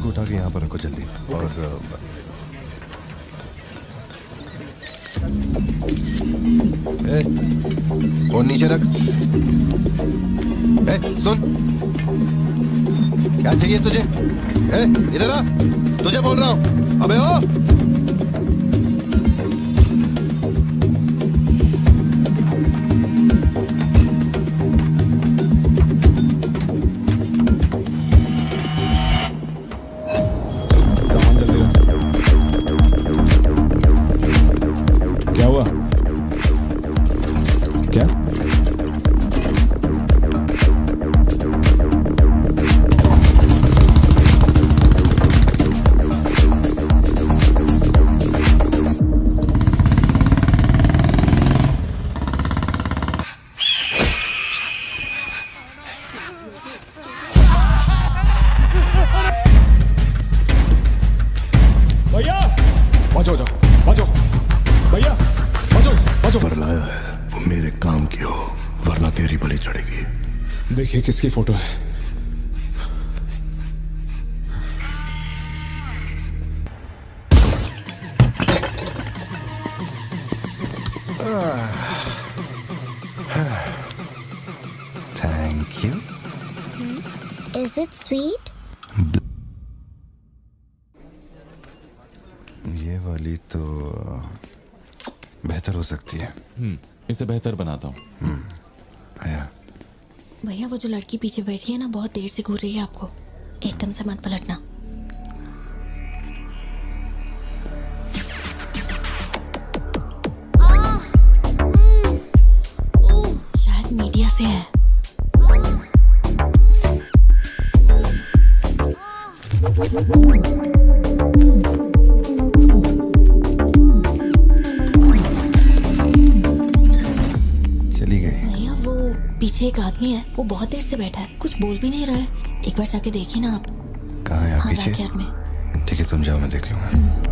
उठा के यहाँ पर रखो जल्दी। और फोन नीचे रख। सुन, क्या चाहिए तुझे? इधर आ, तुझे बोल रहा हूँ। अबे ओ, बाजो भैया, बाजो बाजो। पर लाया है वो मेरे काम की हो, वरना तेरी बलि चढ़ेगी। देखिए किसकी फोटो है। Thank you. Is it sweet? ये वाली तो बेहतर हो सकती है। इसे बेहतर बनाता हूँ। आया। भैया वो जो लड़की पीछे बैठी है ना, बहुत देर से घूर रही है आपको। एकदम से मत पलटना। शायद मीडिया से है। चली गई। भैया वो पीछे एक आदमी है, वो बहुत देर से बैठा है, कुछ बोल भी नहीं रहा है। एक बार जाके देखिए ना आप। कहाँ है आप? हाँ, पीछे? बैकयार्ड में। ठीक है, तुम जाओ, मैं देख लूंगा।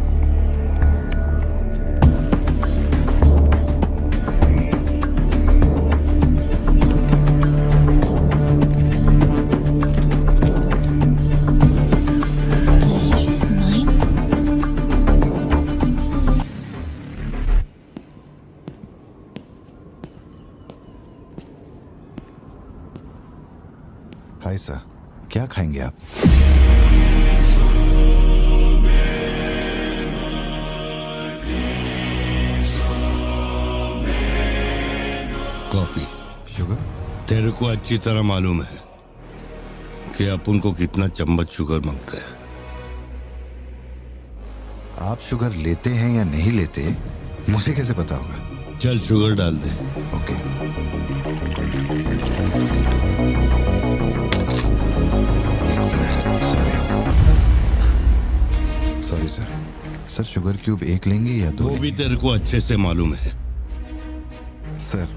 Pleasure is mine. Hi sir, क्या खाएंगे आप? कॉफी। शुगर? तेरे को अच्छी तरह मालूम है कि अपन को कितना चम्मच शुगर मांगता है। आप शुगर लेते हैं या नहीं लेते, मुझे कैसे पता होगा? चल शुगर डाल दे। Okay. Sorry sir. Sir sugar cube एक लेंगे या दो? वो भी तेरे को अच्छे से मालूम है। सर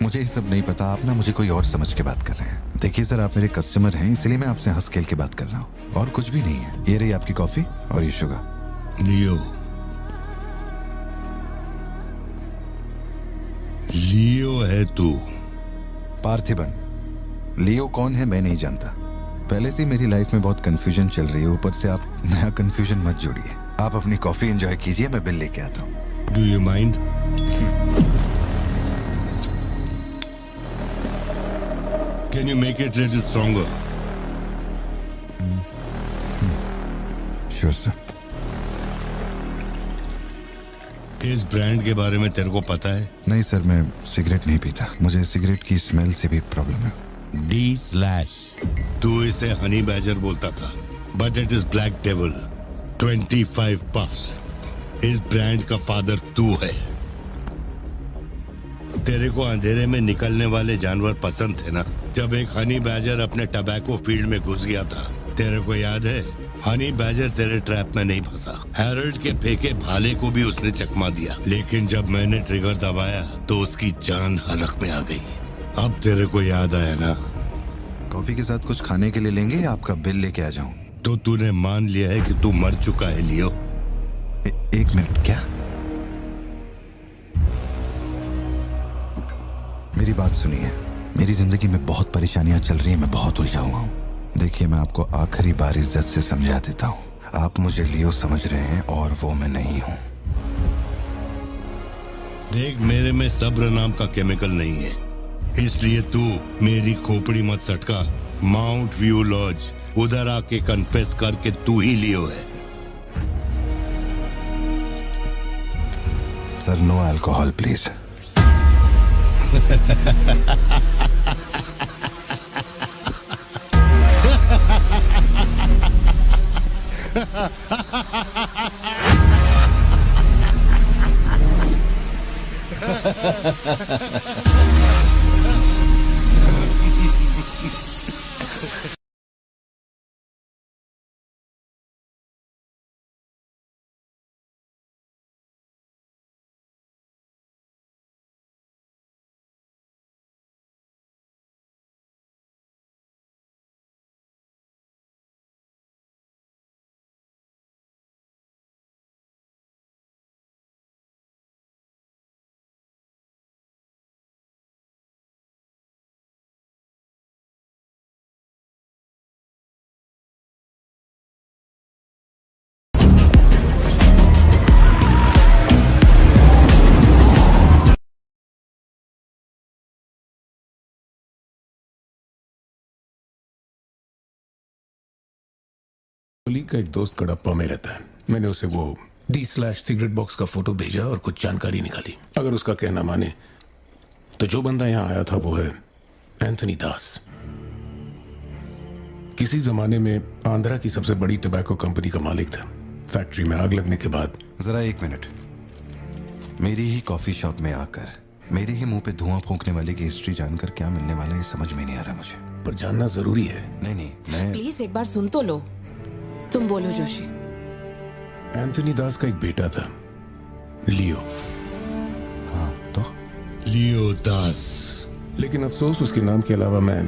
मुझे ये सब नहीं पता, आप ना मुझे कोई और समझ के बात कर रहे हैं। देखिए सर, आप मेरे कस्टमर हैं, इसलिए मैं आपसे हंस खेल के बात कर रहा हूँ, और कुछ भी नहीं है। ये रही आपकी कॉफी और ये शुगर। लियो। लियो है तू? पार्थिबन। लियो कौन है मैं नहीं जानता। पहले से ही मेरी लाइफ में बहुत कंफ्यूजन चल रही है, ऊपर से आप नया कंफ्यूजन मत जोड़िए। आप अपनी कॉफी एंजॉय कीजिए, मैं बिल लेके आता हूँ। Do you mind? Can you make it little stronger? Sure sir. इस ब्रांड के बारे में तेरे को पता है? नहीं सर, मैं सिगरेट नहीं पीता, मुझे सिगरेट की स्मेल से भी प्रॉब्लम है। D/। तू इसे हनी बैजर बोलता था, but it is black devil. 25 puffs. इस ब्रांड का फादर तू है। तेरे को अंधेरे में निकलने वाले जानवर पसंद थे ना? जब एक हनी बैजर अपने टबैको फील्ड में घुस गया था, तेरे को याद है? हनी बैजर तेरे ट्रैप में नहीं फंसा। हैरोल्ड के फेंके भाले को भी उसने चकमा दिया, लेकिन जब मैंने ट्रिगर दबाया तो उसकी जान हलक में आ गई। अब तेरे को याद आया ना? कॉफी के साथ कुछ खाने के लिए लेंगे या आपका बिल लेके आ जाऊं? तो तूने मान लिया है कि तू मर चुका है लियो? एक मिनट, क्या? मेरी बात सुनिए, मेरी जिंदगी में बहुत परेशानियां चल रही हैं, मैं बहुत उलझा हुआ हूँ। देखिए, मैं आपको आखिरी बार इज्जत से समझा देता हूँ, आप मुझे लियो समझ रहे हैं और वो मैं नहीं हूँ। देख, मेरे में सब्र नाम का केमिकल नहीं है, इसलिए तू मेरी खोपड़ी मत सटका। माउंट व्यू लॉज, उधर आके कन्फेस करके तू ही लियो है। Sir no alcohol please. Colleague का एक दोस्त कड़प्पा में रहता है। मैंने उसे वो D/सिगरेट बॉक्स का फोटो भेजा और कुछ जानकारी निकाली। अगर उसका कहना माने तो जो बंदा यहाँ आया था वो है एंथनी दास। किसी जमाने में आंध्रा की सबसे बड़ी टबैको कंपनी का मालिक था। फैक्ट्री में आग लगने के बाद जरा एक मिनट, मेरी ही कॉफी शॉप में आकर मेरे ही मुंह पे धुआं फूंकने वाले की हिस्ट्री जानकर क्या मिलने वाला है ये समझ में नहीं आ रहा मुझे। पर जानना जरूरी है। नहीं मैं प्लीज एक बार सुन तो लो। तुम बोलो जोशी। एंथनी दास का एक बेटा था, लियो। हाँ तो लियो दास। लेकिन अफसोस उसके नाम के अलावा मैं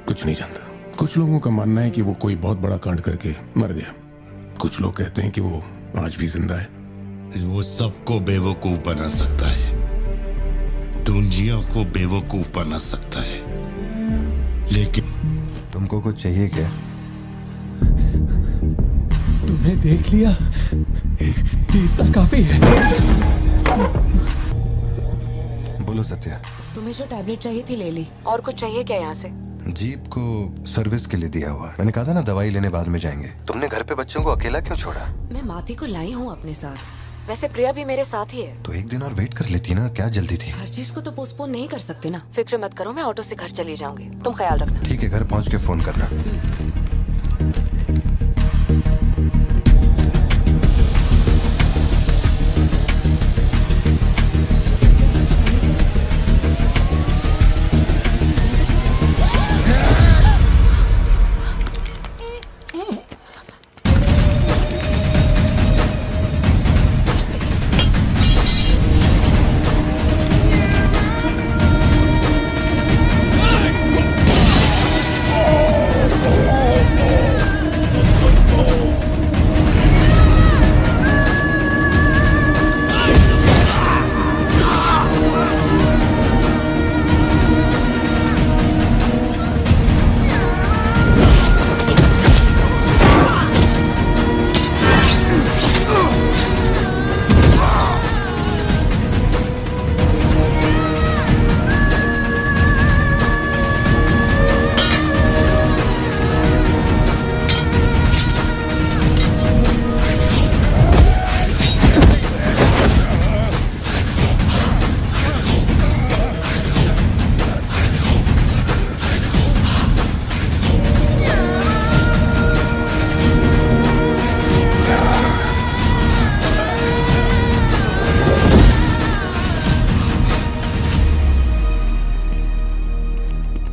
कुछ नहीं जानता। कुछ लोगों का मानना है कि वो कोई बहुत बड़ा कांड करके मर गया। कुछ लोग कहते हैं कि वो आज भी जिंदा है। वो सबको बेवकूफ बना सकता है, दुनिया को बेवकूफ बना सकता है, लेकिन तुमको कुछ चाहिए क्या? तुम्हें देख लिया, इतना काफी है। बोलो सत्या। तुम्हें जो टैबलेट चाहिए थी ले ली। और कुछ चाहिए क्या यहाँ से? जीप को सर्विस के लिए दिया हुआ। मैंने कहा था ना दवाई लेने बाद में जाएंगे। तुमने घर पे बच्चों को अकेला क्यों छोड़ा? मैं माथी को लाई हूँ अपने साथ। वैसे प्रिया भी मेरे साथ ही है। तो एक दिन और वेट कर लेती ना, क्या जल्दी थी? हर चीज को तो पोस्टपोन नहीं कर सकते ना। फिक्र मत करो, मैं ऑटो से घर चली जाऊंगी। तुम ख्याल रखना। ठीक है, घर पहुँच के फोन करना।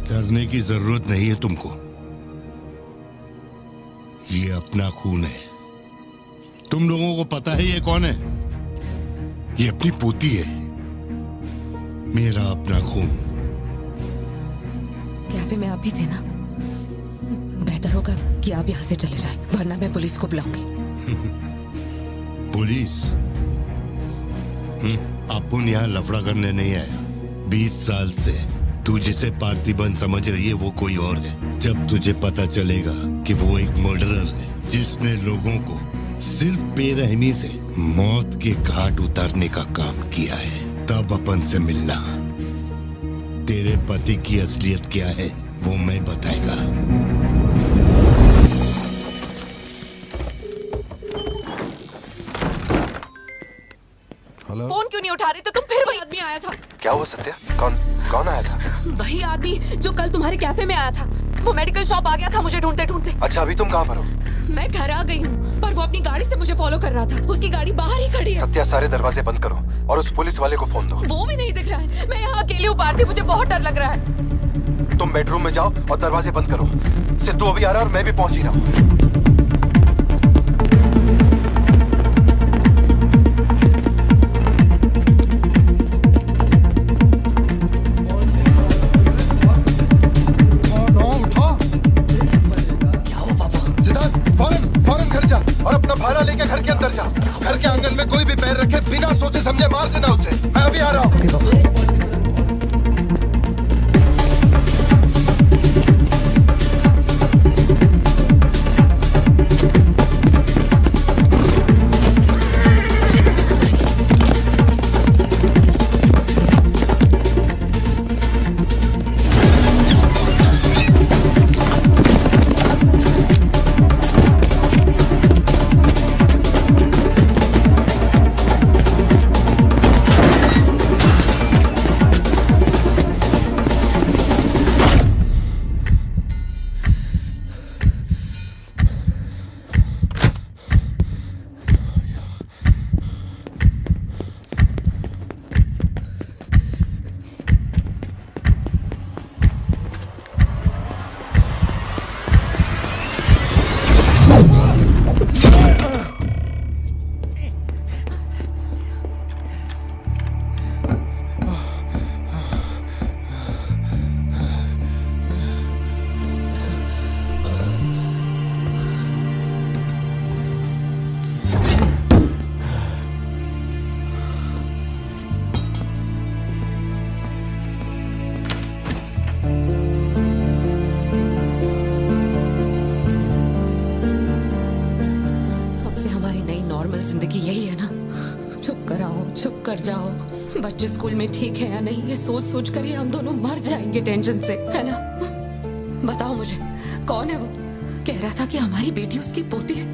डरने की जरूरत नहीं है तुमको। ये अपना खून है। तुम लोगों को पता है ये कौन है? ये अपनी पोती है, मेरा अपना खून। कैफे में आप भी थे ना? बेहतर होगा कि आप यहाँ से चले जाएं, वरना मैं पुलिस को बुलाऊंगी। पुलिस? अपन यहाँ लफड़ा करने नहीं आए। 20 साल से तू जिसे पार्थिबन समझ रही है वो कोई और है। जब तुझे पता चलेगा कि वो एक मर्डरर है जिसने लोगों को सिर्फ बेरहमी से मौत के घाट उतारने का काम किया है, तब अपन से मिलना। तेरे पति की असलियत क्या है वो मैं बताएगा। हेलो? फोन क्यों नहीं उठा रहे थे तुम? फिर वही आदमी आया था। क्या हुआ सत्या? कौन आया था? वही आदमी जो कल तुम्हारे कैफे में आया था। वो मेडिकल शॉप आ गया था मुझे ढूंढते ढूंढते। अच्छा, अभी तुम कहाँ पर हो? मैं घर आ गई हूँ, पर वो अपनी गाड़ी से मुझे फॉलो कर रहा था। उसकी गाड़ी बाहर ही खड़ी है। सत्या, सारे दरवाजे बंद करो और उस पुलिस वाले को फोन दो। वो भी नहीं दिख रहा है। मैं यहाँ अकेली हूँ पार्थी, मुझे बहुत डर लग रहा है। तुम बेडरूम में जाओ और दरवाजे बंद करो। सिद्धू अभी आ रहा है और मैं भी पहुंच ही रहा हूँ। भाला लेके घर के अंदर जा। घर के आंगन में कोई भी पैर रखे बिना सोचे समझे मार देना उसे। मैं अभी आ रहा हूँ। कर आओ, छुप कर जाओ। बच्चे स्कूल में ठीक है या नहीं, ये सोच सोच कर ही हम दोनों मर जाएंगे टेंशन से, है ना? बताओ मुझे, कौन है वो? कह रहा था कि हमारी बेटी उसकी पोती है।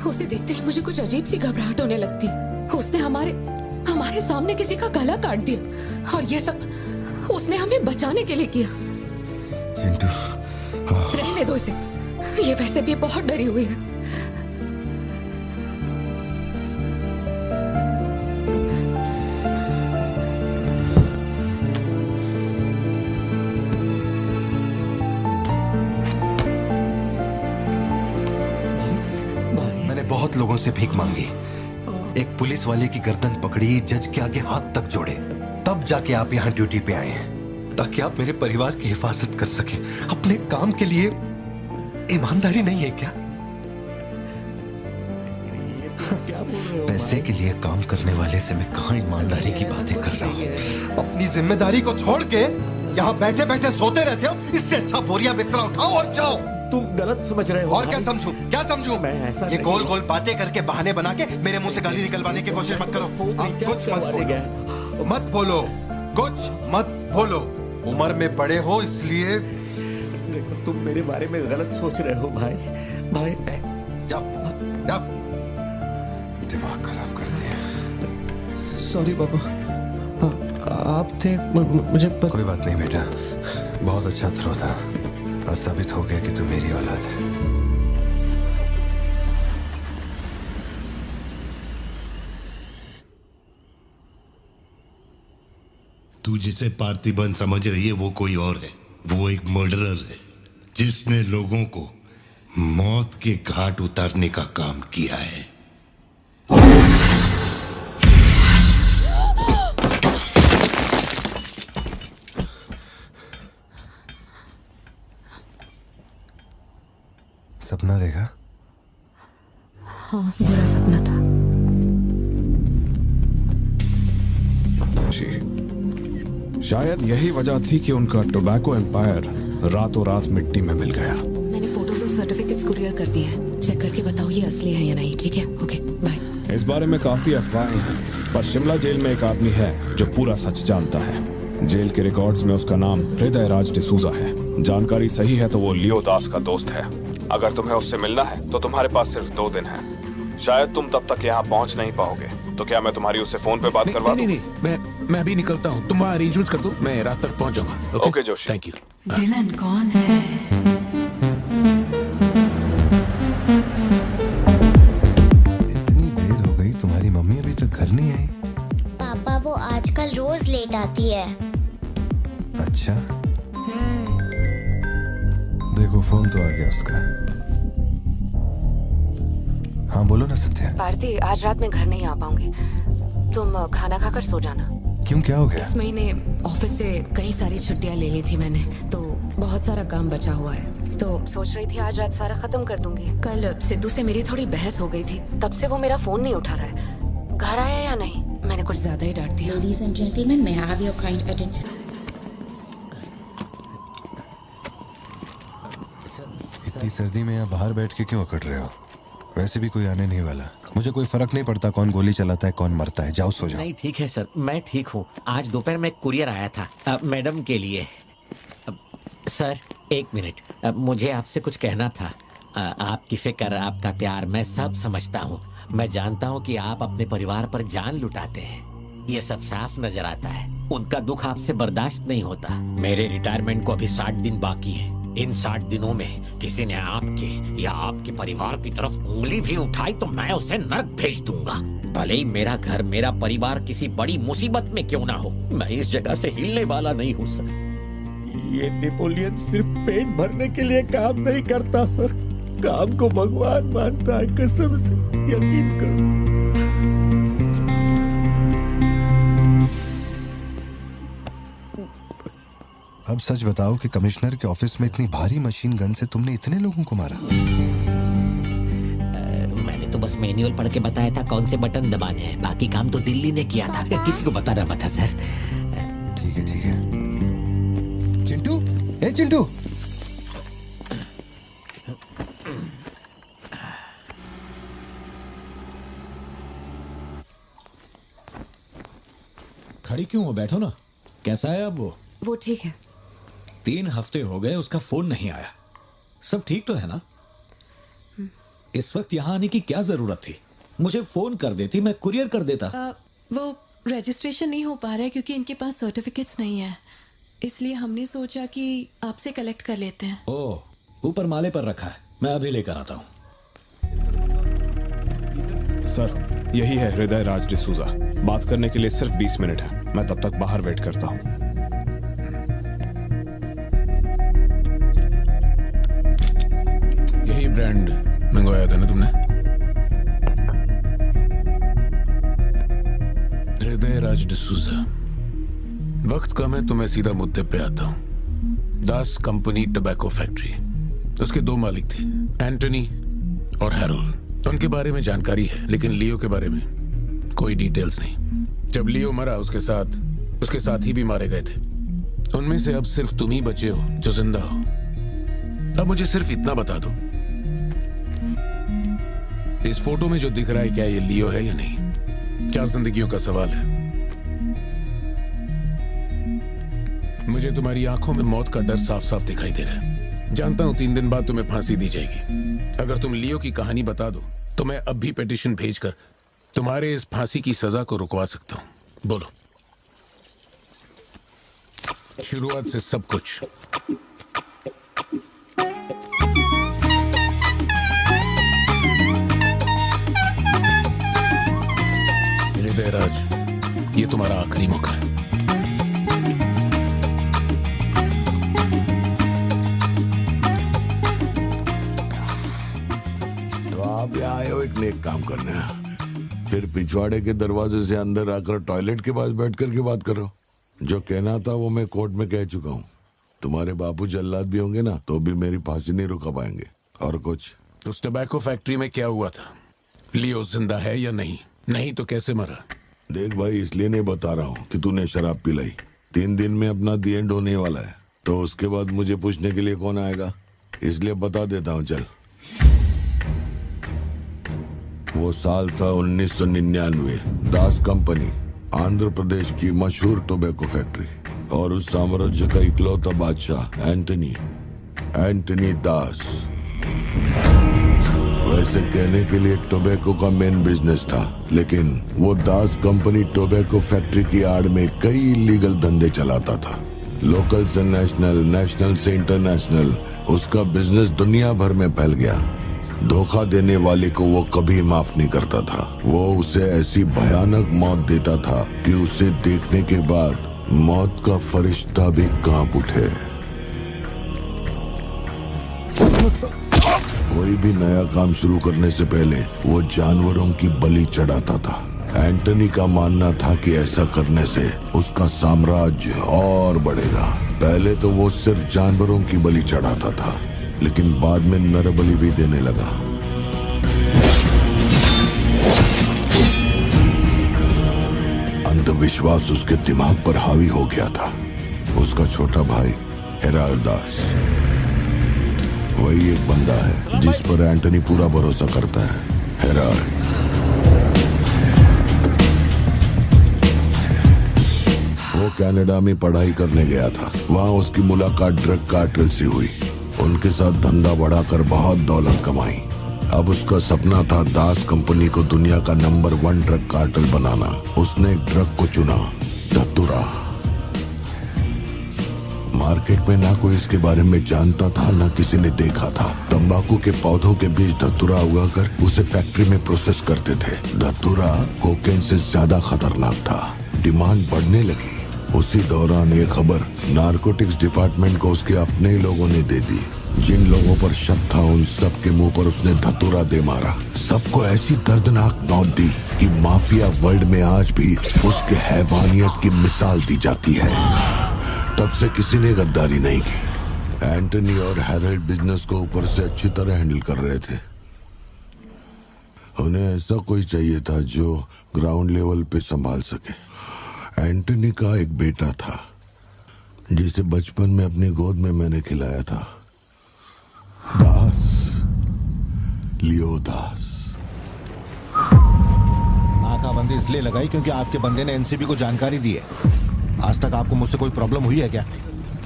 उसे देखते ही मुझे कुछ अजीब सी घबराहट होने लगती है। उसने हमारे सामने किसी का गला काट दिया, और ये सब उसने हमें बचाने के लिए किया। चिंटू, रहने दो इसे, ये वैसे भी बहुत डरी हुई है। मैंने बहुत लोगों से भीख मांगी, एक पुलिस वाले की गर्दन पकड़ी, जज के आगे हाथ तक जोड़े, तब जाके आप यहाँ ड्यूटी पे आए हैं, ताकि आप मेरे परिवार की हिफाजत कर सके। अपने काम के लिए ईमानदारी नहीं है क्या? क्या बोल रहे हो? पैसे के लिए काम करने वाले से मैं कहाँ ईमानदारी की बातें कर रहा हूँ? अपनी जिम्मेदारी को छोड़ के यहाँ बैठे बैठे सोते रहते हो। इससे अच्छा बोरिया बिस्तरा उठाओ और जाओ। तुम गलत समझ रहे हो। और क्या समझूं? क्या समझूं? मैं ऐसा ये गोल गोल बातें करके बहाने बना के मेरे मुंह से गाली निकलवाने की कोशिश मत करो। आप कुछ मत बोलो, मत बोलो, कुछ मत बोलो। उम्र में बड़े हो इसलिए। देखो, तुम मेरे बारे में गलत सोच रहे हो भाई। जाओ जाओ, दिमाग खराब कर दिया। सॉरी पापा, आप थे मुझे कोई बात नहीं बेटा, बहुत अच्छा थ्रो था। आज साबित हो गया कि तू मेरी औलाद है। तू जिसे पार्थिबन समझ रही है वो कोई और है। वो एक मर्डरर है जिसने लोगों को मौत के घाट उतारने का काम किया है। सपना देखा? हाँ, बुरा सपना था। शायद यही वजह थी कि उनका टोबैको एम्पायर रातों रात मिट्टी में मिल गया। मैंने फोटोज और सर्टिफिकेट्स कुरियर कर दिए हैं। चेक करके बताओ ये असली है या नहीं। ठीक है, ओके, बाय। इस बारे में काफी अफवाहें हैं, पर शिमला जेल में एक आदमी है जो पूरा सच जानता है। जेल के रिकॉर्ड्स में उसका नाम हृदय राज डिसूजा है। जानकारी सही है तो वो लियो दास का दोस्त है। अगर तुम्हें उससे मिलना है तो तुम्हारे पास सिर्फ 2 दिन है। शायद तुम तब तक यहाँ पहुँच नहीं पाओगे, तो क्या मैं तुम्हारी उससे फोन पे बात करवा दूं? नहीं, मैं अभी निकलता हूँ। तुम वहाँ अरेंजमेंट कर दो, मैं रात तक पहुँच जाऊंगा। Okay Joshi, thank you. Villain कौन है? इतनी देर हो गई, तुम्हारी मम्मी अभी तक घर नहीं आई? पापा वो आजकल रोज लेट आती है। अच्छा, देखो फोन तो आ गया उसका। हाँ बोलो ना सत्या। भारती, आज रात में घर नहीं आ पाऊंगी। तुम खाना खाकर सो जाना। क्यों, क्या हो गया? इस महीने ऑफिस से कई सारी छुट्टियां ले ली थी मैंने, तो बहुत सारा काम बचा हुआ है। तो सोच रही थी आज रात सारा खत्म कर दूंगी। कल सिद्धू से मेरी थोड़ी बहस हो गई थी, तब से वो मेरा फोन नहीं उठा रहा है। घर आया या नहीं? मैंने कुछ ज्यादा ही डांट दिया। Ladies and gentlemen, may I have your kind attention? इतनी सर्दी में यहाँ बाहर बैठ के क्यों अकड़ रहे हो? वैसे भी कोई आने नहीं वाला। मुझे कोई फर्क नहीं पड़ता कौन गोली चलाता है कौन मरता है। जाओ सो जाओ। नहीं ठीक है सर, मैं ठीक हूँ। आज दोपहर में कुरियर आया था मैडम के लिए। सर एक मिनट, मुझे आपसे कुछ कहना था। आपकी फिक्र, आपका प्यार मैं सब समझता हूँ। मैं जानता हूँ कि आप अपने परिवार पर जान लुटाते हैं, ये सब साफ नजर आता है। उनका दुख आपसे बर्दाश्त नहीं होता। मेरे रिटायरमेंट को अभी 60 दिन बाकी है। इन 60 दिनों में किसी ने आपके या आपके परिवार की तरफ उंगली भी उठाई तो मैं उसे नर्क भेज दूंगा। भले ही मेरा घर, मेरा परिवार किसी बड़ी मुसीबत में क्यों ना हो, मैं इस जगह से हिलने वाला नहीं हूँ सर। ये नेपोलियन सिर्फ पेट भरने के लिए काम नहीं करता सर, काम को भगवान मानता है। कसम से यकीन करो। अब सच बताओ कि कमिश्नर के ऑफिस में इतनी भारी मशीन गन से तुमने इतने लोगों को मारा? मैंने तो बस मैनुअल पढ़ के बताया था कौन से बटन दबाने हैं, बाकी काम तो दिल्ली ने किया था। किसी को बताना मत था सर। ठीक है ठीक है। चिंटू, ए चिंटू, खड़ी क्यों हो? बैठो ना। कैसा है अब वो ठीक है। 3 हफ्ते हो गए, उसका फोन नहीं आया। सब ठीक तो है ना? इस वक्त यहाँ आने की क्या जरूरत थी? मुझे फोन कर देती, मैं कुरियर कर देता। वो रजिस्ट्रेशन नहीं हो पा रहा है क्योंकि इनके पास सर्टिफिकेट्स नहीं है, इसलिए हमने सोचा कि आपसे कलेक्ट कर लेते हैं। ओह, ऊपर माले पर रखा है, मैं अभी लेकर आता हूँ। सर, यही है हृदय राज डिसूजा। बात करने के लिए सिर्फ 20 मिनट है। मैं तब तक बाहर वेट करता हूँ। यही ब्रांड मंगवाया था ना तुमने? हृदय राज डिसूजा। वक्त कम है तो मैं सीधा मुद्दे पे आता हूँ। दास कंपनी टोबैको फैक्ट्री, उसके 2 मालिक थे, एंटनी और हैरोल्ड। उनके बारे में जानकारी है, लेकिन लियो के बारे में कोई डिटेल्स नहीं। जब लियो मरा, उसके साथी भी मारे गए थे। उनमें से अब सिर्फ तुम ही बचे हो जो जिंदा हो। अब मुझे सिर्फ इतना बता दो, इस फोटो में जो दिख रहा है, क्या ये लियो है या नहीं? 4 जिंदगियों का सवाल है। मुझे तुम्हारी आंखों में मौत का डर साफ साफ दिखाई दे रहा है। जानता हूं 3 दिन बाद तुम्हें फांसी दी जाएगी। अगर तुम लियो की कहानी बता दो तो मैं अब भी पिटीशन भेजकर तुम्हारे इस फांसी की सजा को रुकवा सकता हूं। बोलो। शुरुआत से सब कुछ। हृदय राज, ये तुम्हारा आखिरी मौका है। आप यहाँ आए हो एक नेक काम करने, फिर पिछवाड़े के दरवाजे से अंदर आकर टॉयलेट के पास बैठ कर के बात करो। जो कहना था वो मैं कोर्ट में कह चुका हूँ। तुम्हारे बापू जल्लाद भी होंगे ना तो भी मेरी फांसी नहीं रुका पाएंगे। और कुछ? उस टोबैको फैक्ट्री में क्या हुआ था? लियो जिंदा है या नहीं? नहीं तो कैसे मरा? देख भाई, इसलिए नहीं बता रहा हूँ कि तूने शराब पिलाई। 3 दिन में अपना दी एंड होने वाला है, तो उसके बाद मुझे पूछने के लिए कौन आएगा? इसलिए बता देता हूँ। चल, वो साल था 1999। दास कंपनी, आंध्र प्रदेश की मशहूर टोबैको फैक्ट्री, और उस साम्राज्य का इकलौता बादशाह एंटनी दास। वैसे कहने के लिए टोबैको का मेन बिजनेस था, लेकिन वो दास कंपनी टोबैको फैक्ट्री की आड़ में कई इलीगल धंधे चलाता था। लोकल से नेशनल, नेशनल से इंटरनेशनल, उसका बिजनेस दुनिया भर में फैल गया। धोखा देने वाले को वो कभी माफ नहीं करता था। वो उसे ऐसी भयानक मौत देता था कि उसे देखने के बाद मौत का फरिश्ता भी कांप उठे। कोई भी नया काम शुरू करने से पहले वो जानवरों की बलि चढ़ाता था। एंटनी का मानना था कि ऐसा करने से उसका साम्राज्य और बढ़ेगा। पहले तो वो सिर्फ जानवरों की बलि चढ़ाता था, लेकिन बाद में नर बलि भी देने लगा। अंधविश्वास उसके दिमाग पर हावी हो गया था। उसका छोटा भाई हेराल्ड दास, वही एक बंदा है जिस पर एंटनी पूरा भरोसा करता है। हेराल्ड वो कनाडा में पढ़ाई करने गया था। वहां उसकी मुलाकात ड्रग कार्टेल से हुई। उनके साथ धंधा बढ़ाकर बहुत दौलत कमाई। अब उसका सपना था दास कंपनी को दुनिया का नंबर 1 ड्रग कार्टेल बनाना। उसने एक ड्रग को चुना, धतूरा। मार्केट में ना कोई इसके बारे में जानता था, ना किसी ने देखा था। तंबाकू के पौधों के बीच धतूरा उगाकर उसे फैक्ट्री में प्रोसेस करते थे। धतूरा कोकेन से ज्यादा खतरनाक था। डिमांड बढ़ने लगी। उसी दौरान ये खबर नारकोटिक्स डिपार्टमेंट को उसके अपने ही लोगों ने दे दी। जिन लोगों पर शक था उन सब के मुंह पर उसने धतूरा दे मारा। सबको ऐसी दर्दनाक मौत दी कि माफिया वर्ल्ड में आज भी उसके हैवानियत की मिसाल दी जाती है। तब से किसी ने गद्दारी नहीं की। एंटनी और हैरोल्ड बिजनेस को ऊपर से अच्छी तरह हैंडल कर रहे थे। उन्हें ऐसा कोई चाहिए था जो ग्राउंड लेवल पे संभाल सके। एंटनी का एक बेटा था जिसे बचपन में अपनी गोद में मैंने खिलाया था, दास, लियो दास। नाकाबंदी इसलिए लगाई क्योंकि आपके बंदे ने एनसीबी को जानकारी दी है। आज तक आपको मुझसे कोई प्रॉब्लम हुई है क्या?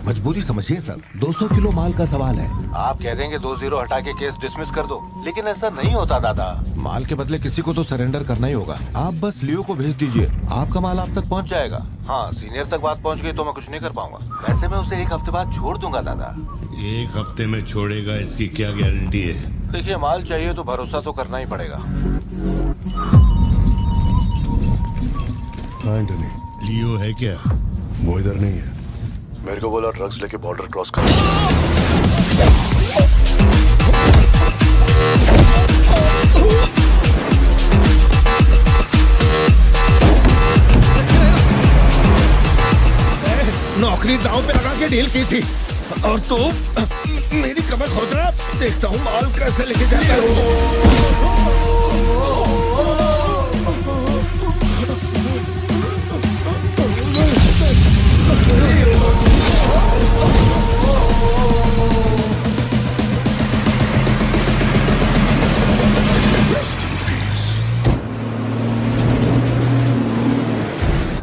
मजबूरी समझिए सर, 200 किलो माल का सवाल है। आप कह देंगे 2-0 हटा के केस डिसमिस कर दो, लेकिन ऐसा नहीं होता दादा। माल के बदले किसी को तो सरेंडर करना ही होगा। आप बस लियो को भेज दीजिए, आपका माल आप तक पहुंच जाएगा। हाँ, सीनियर तक बात पहुंच गई तो मैं कुछ नहीं कर पाऊंगा। वैसे मैं उसे 1 हफ्ते बाद छोड़ दूंगा दादा। 1 हफ्ते में छोड़ेगा, इसकी क्या गारंटी है? देखिए, माल चाहिए तो भरोसा तो करना ही पड़ेगा। एंटनी, लियो है क्या? वो इधर नहीं है। मेरे को बोला ड्रग्स लेके बॉर्डर क्रॉस कर। नौकरी दांव पे लगा के डील की थी और तू मेरी कमर खोद रहा। देखता हूँ माल कैसे लेके जाता है।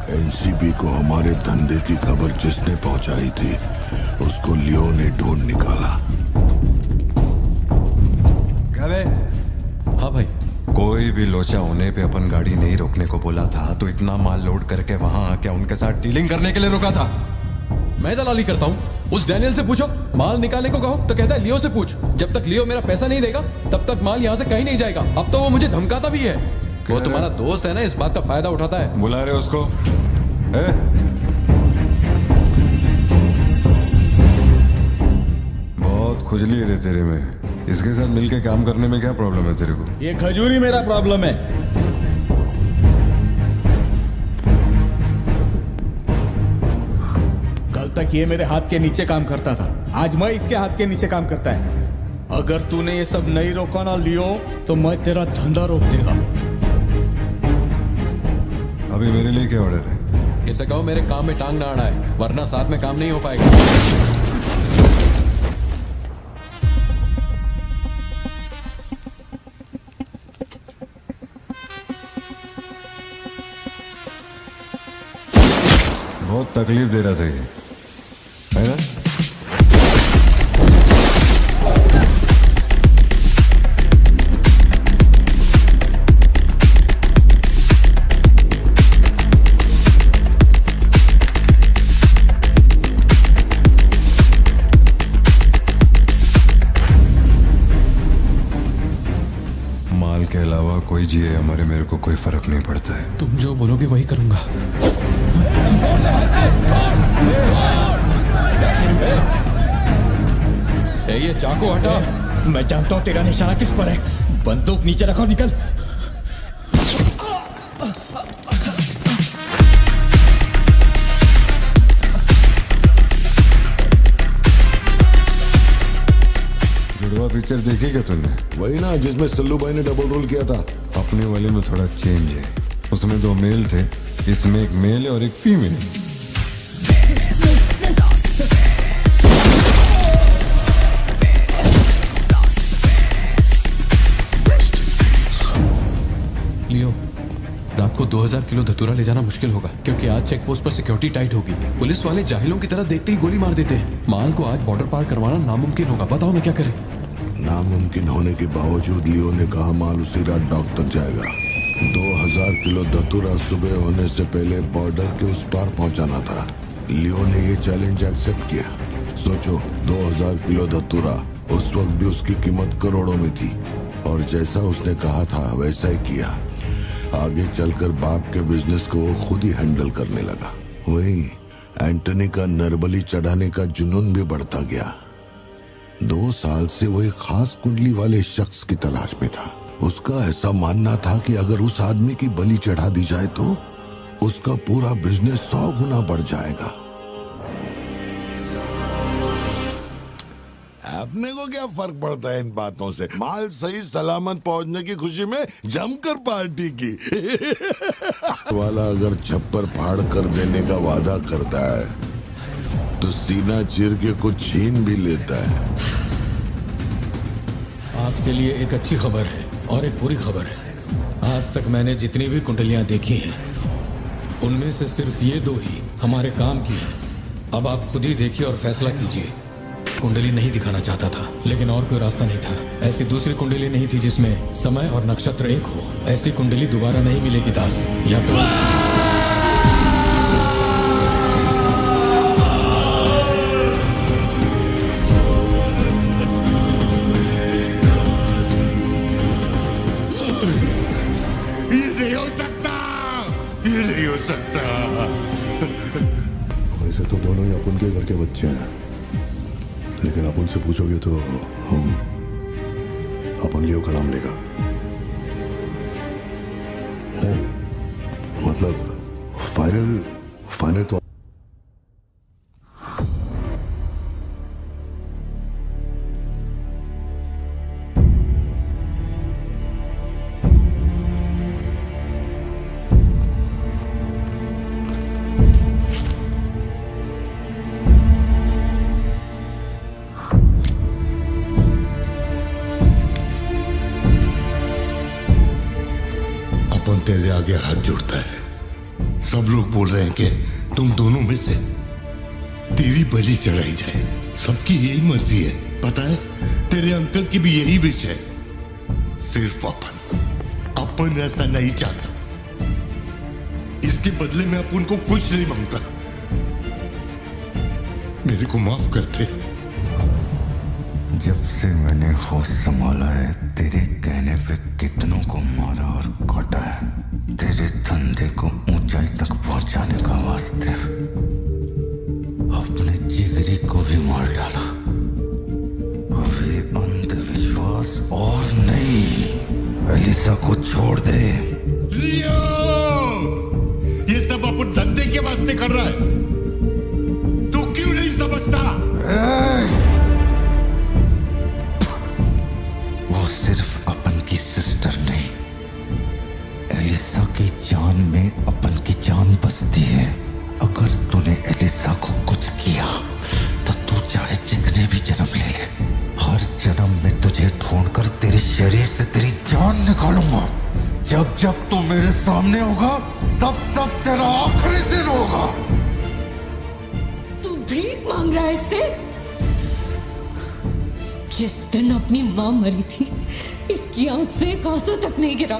एनसीबी को हमारे धंधे की खबर जिसने पहुंचाई थी उसको लियो ने ढूंढ निकाला। क्या बे? हाँ भाई। कोई भी लोचा होने पे अपन गाड़ी नहीं रोकने को बोला था तो इतना माल लोड करके वहां आके उनके साथ डीलिंग करने के लिए रुका था। मैं दलाली करता हूँ? उस डैनियल से पूछो। माल निकालने को कहो तो कहता है लियो से पूछ। जब तक लियो मेरा पैसा नहीं देगा तब तक माल यहाँ से कहीं नहीं जाएगा। अब तो वो मुझे धमकाता भी है। वो तुम्हारा दोस्त है ना, इस बात का फायदा उठाता है। बुला रहे उसको? बहुत खुजली है तेरे में। इसके साथ मिलके काम करने में क्या प्रॉब्लम है तेरे को? ये खजूरी मेरा प्रॉब्लम है। कल तक ये मेरे हाथ के नीचे काम करता था, आज मैं इसके हाथ के नीचे काम करता है। अगर तूने ये सब नहीं रोका ना लियो तो मैं तेरा धंधा रोक देगा। अभी मेरे लिए क्या ऑर्डर है? इसे कहो मेरे काम में टांग ना अड़ाए, वरना साथ में काम नहीं हो पाएगा। बहुत तकलीफ दे रहा था ये, है ना? माल के अलावा कोई जिए हमारे, मेरे को कोई फर्क नहीं पड़ता है। तुम जो बोलोगे वही करूंगा। ये चाकू हटा। मैं जानता हूं तेरा निशाना किस पर है। बंदूक नीचे रखो, निकल। जुड़वा पिक्चर देखी क्या तुमने? वही ना जिसमें सल्लू भाई ने डबल रोल किया था। अपने वाले में थोड़ा चेंज है। उसमें 2 मेल थे, इसमें एक मेल है और एक फीमेल। लियो, रात को 2000 किलो धतूरा ले जाना मुश्किल होगा क्योंकि आज चेक पोस्ट पर सिक्योरिटी टाइट होगी। पुलिस वाले जाहिलों की तरह देखते ही गोली मार देते हैं। माल को आज बॉर्डर पार करवाना नामुमकिन होगा। बताओ मैं क्या करें? नामुमकिन होने के बावजूद लियो ने कहा माल उसी रात डॉक तक जाएगा। 2000 किलो धतूरा सुबह होने से पहले बॉर्डर के उस पार पहुंचाना था। लियो ने ये चैलेंज एक्सेप्ट किया। सोचो, 2000 किलो धतूरा, उस वक्त भी उसकी कीमत करोड़ों में थी और जैसा उसने कहा था वैसा ही किया। आगे चलकर बाप के बिजनेस को वो खुद ही हैंडल करने लगा। वही एंटनी का नरबली चढ़ाने का जुनून भी बढ़ता गया। 2 साल से वो एक खास कुंडली वाले शख्स की तलाश में था। उसका ऐसा मानना था कि अगर उस आदमी की बलि चढ़ा दी जाए तो उसका पूरा बिजनेस 100 गुना बढ़ जाएगा। अपने को क्या फर्क पड़ता है इन बातों से? माल सही सलामत पहुंचने की खुशी में जमकर पार्टी की। वाला अगर छप्पर फाड़ कर देने का वादा करता है तो सीना चीर के कुछ छीन भी लेता है। आपके लिए एक अच्छी खबर है और एक बुरी खबर है। आज तक मैंने जितनी भी कुंडलियां देखी हैं उनमें से सिर्फ ये 2 ही हमारे काम की हैं। अब आप खुद ही देखिए और फैसला कीजिए। कुंडली नहीं दिखाना चाहता था, लेकिन और कोई रास्ता नहीं था। ऐसी दूसरी कुंडली नहीं थी जिसमें समय और नक्षत्र एक हो। ऐसी कुंडली दोबारा नहीं मिलेगी दास। या तो ये नहीं हो सकता, ये नहीं हो सकता। वैसे तो दोनों ही अपन के घर के बच्चे हैं, लेकिन आप उनसे पूछोगे तो अपन लियो का नाम लेगा। नहीं, मतलब फाइनल तो अपन तेरे आगे हाथ जोड़ता है। सब लोग बोल रहे हैं कि तुम दोनों में से तेरी बलि चढ़ाई जाए। सबकी यही मर्जी है, पता है? तेरे अंकल की भी यही विश है। सिर्फ अपन ऐसा नहीं चाहता। इसके बदले में अपन को कुछ नहीं मांगता। मेरे को माफ करते। जब से मैंने होश संभाला है, तेरे कहने पे कितनों को मारा और काटा है। तेरे धंधे को ऊंचाई तक पहुंचाने का वास्ते अपने जिगरी को भी मार डाला। अब ये अंधविश्वास और नहीं। एलिसा को छोड़ दे। लियो! ये सब अपन धंधे के वास्ते कर रहा है। तू क्यों नहीं समझता? वो सिर्फ अपन की सिस्टर नहीं, एलिसा की जान में अपन की जान बसती है। अगर तूने एलिसा को कुछ किया तो तू चाहे जितने भी जन्म ले ले, हर जन्म में तुझे ढूंढकर तेरे शरीर से तेरी जान निकालूंगा। जब जब तू मेरे सामने होगा तब तब तेरा आखिरी दिन होगा। तू भीख मांग रहा है इससे? जिस दिन अपनी मां मरी थी, इसकी आंख से एक आंसू तक नहीं गिरा।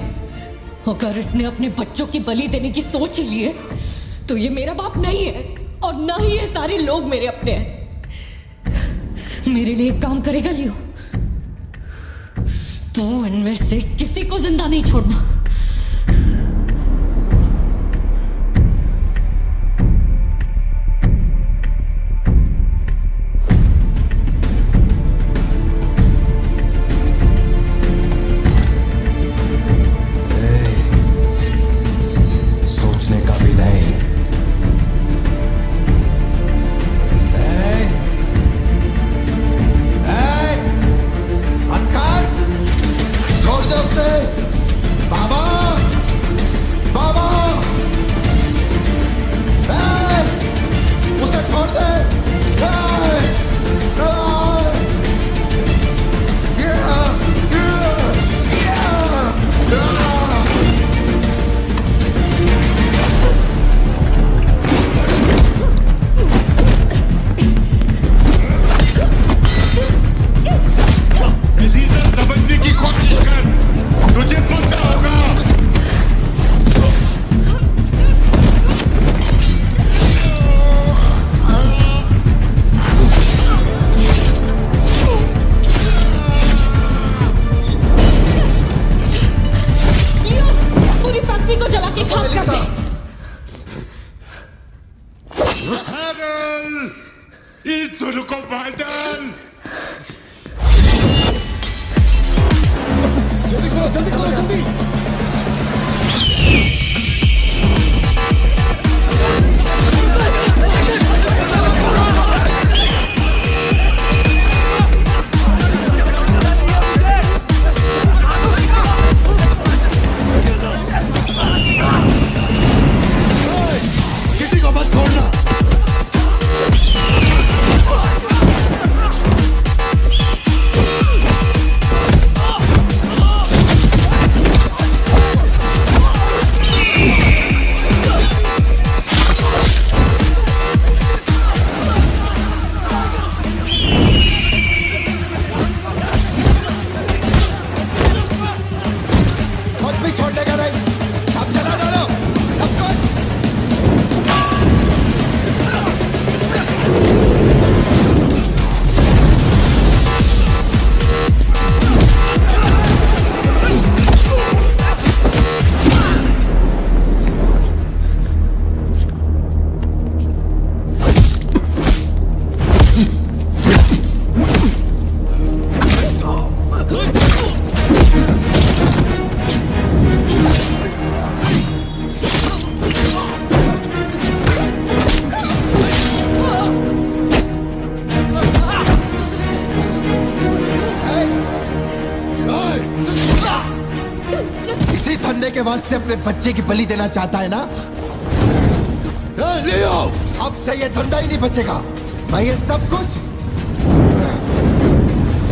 अगर इसने अपने बच्चों की बलि देने की सोच ही ली है तो ये मेरा बाप नहीं है, और ना ही ये सारे लोग मेरे अपने हैं। मेरे लिए एक काम करेगा लियो, तो इनमें से किसी को जिंदा नहीं छोड़ना। सोचने का भी नहीं। छोड़ दे उसे। बाबा, बाबा, उसे छोड़ दे। एलिसा, समझने की कोशिश कर। तुझे पता होगा। लियो, पूरी फैक्ट्री को जला के खाक कर दे। हैरल, इस दोनों को मार डाल। जल्दी करो, जल्दी करो, जल्दी। किसी को मत छोड़ना। अपने बच्चे की बलि देना चाहता है ना? लियो, अब से ये धंधा ही नहीं बचेगा। मैं ये सब कुछ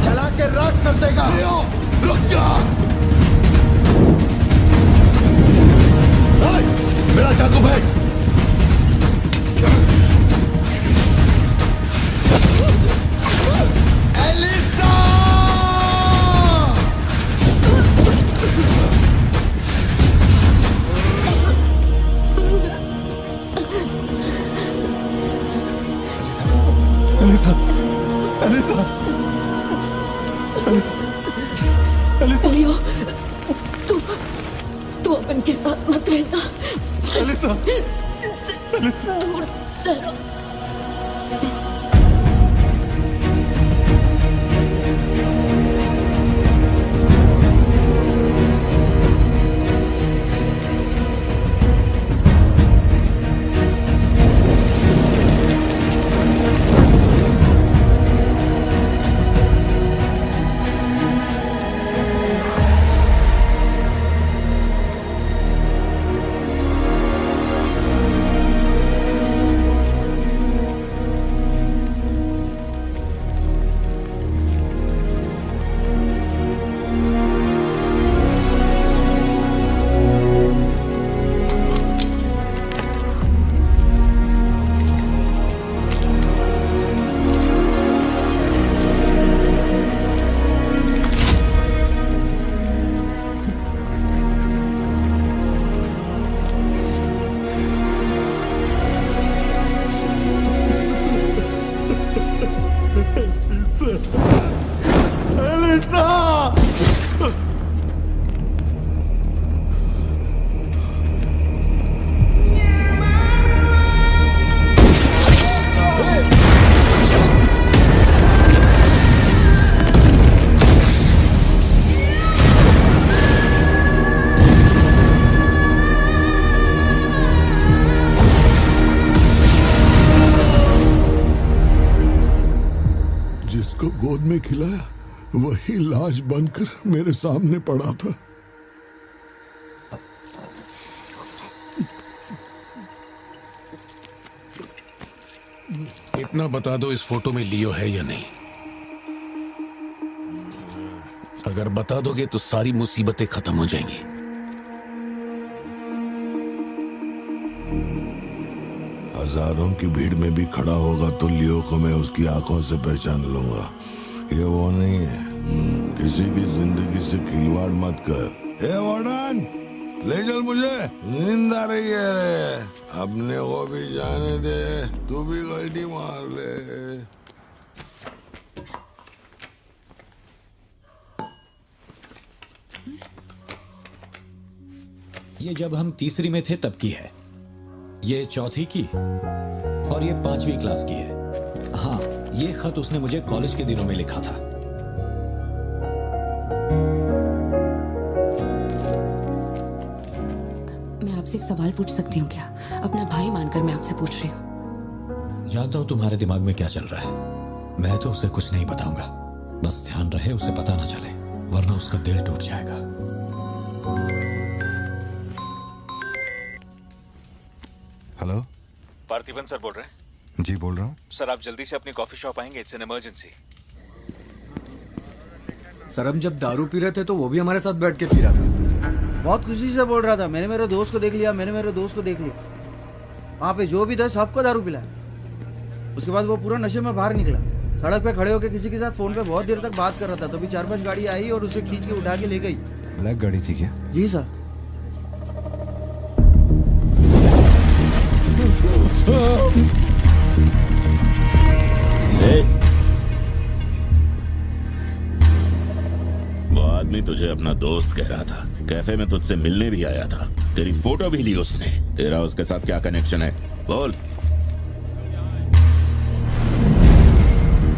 जला के राख कर देगा। लियो, रुक जा। मेरा चाकू भाई। Elisa! Elisa! Elisa! Elisa! Elisa! Leo, तू अब इनके साथ मत रहना। एलिसा! एलिसा! दूर चलो। गोद में खिलाया वही लाश बनकर मेरे सामने पड़ा था। इतना बता दो, इस फोटो में लियो है या नहीं? अगर बता दोगे तो सारी मुसीबतें खत्म हो जाएंगी। हजारों की भीड़ में भी खड़ा होगा तो लियो को मैं उसकी आंखों से पहचान लूंगा। ये वो नहीं है। किसी की जिंदगी से खिलवाड़ मत कर। हे वार्डन, ले चल मुझे, नींद आ रही है रे। अपने को भी जाने दे, तू भी गलती मार ले। ये जब हम तीसरी में थे तब की है, ये चौथी की और ये 5वीं क्लास की है। हाँ, ये खत उसने मुझे कॉलेज के दिनों में लिखा था। मैं आपसे एक सवाल पूछ सकती हूँ क्या? अपना भाई मानकर मैं आपसे पूछ रही हूँ। जानता हूं तुम्हारे दिमाग में क्या चल रहा है। मैं तो उसे कुछ नहीं बताऊंगा। बस ध्यान रहे उसे पता ना चले, वरना उसका दिल टूट जाएगा। हेलो, पार्थिबन सर बोल रहे हैं? जी बोल रहा हूँ। सर आप जल्दी से अपनी कॉफी शॉप आएंगे? It's an emergency. सर हम जब दारू पी रहे थे तो वो भी हमारे साथ बैठ के पी रहा था। बहुत खुशी से बोल रहा था, मैंने मेरे दोस्त को देख लिया, मैंने मेरे दोस्त को देख लिया। वहाँ पे जो भी था सबको दारू पिलाया। उसके बाद वो पूरा नशे में बाहर निकला। सड़क पे खड़े होकर किसी के साथ फोन पे बहुत देर तक बात कर रहा था। तभी 4-5 गाड़ी आई और उसे खींच के उठा के ले गई। ब्लैक गाड़ी थी क्या? जी सर। वो आदमी तुझे अपना दोस्त कह रहा था। कैफे में तुझसे मिलने भी आया था। तेरी फोटो भी ली उसने। तेरा उसके साथ क्या कनेक्शन है? बोल।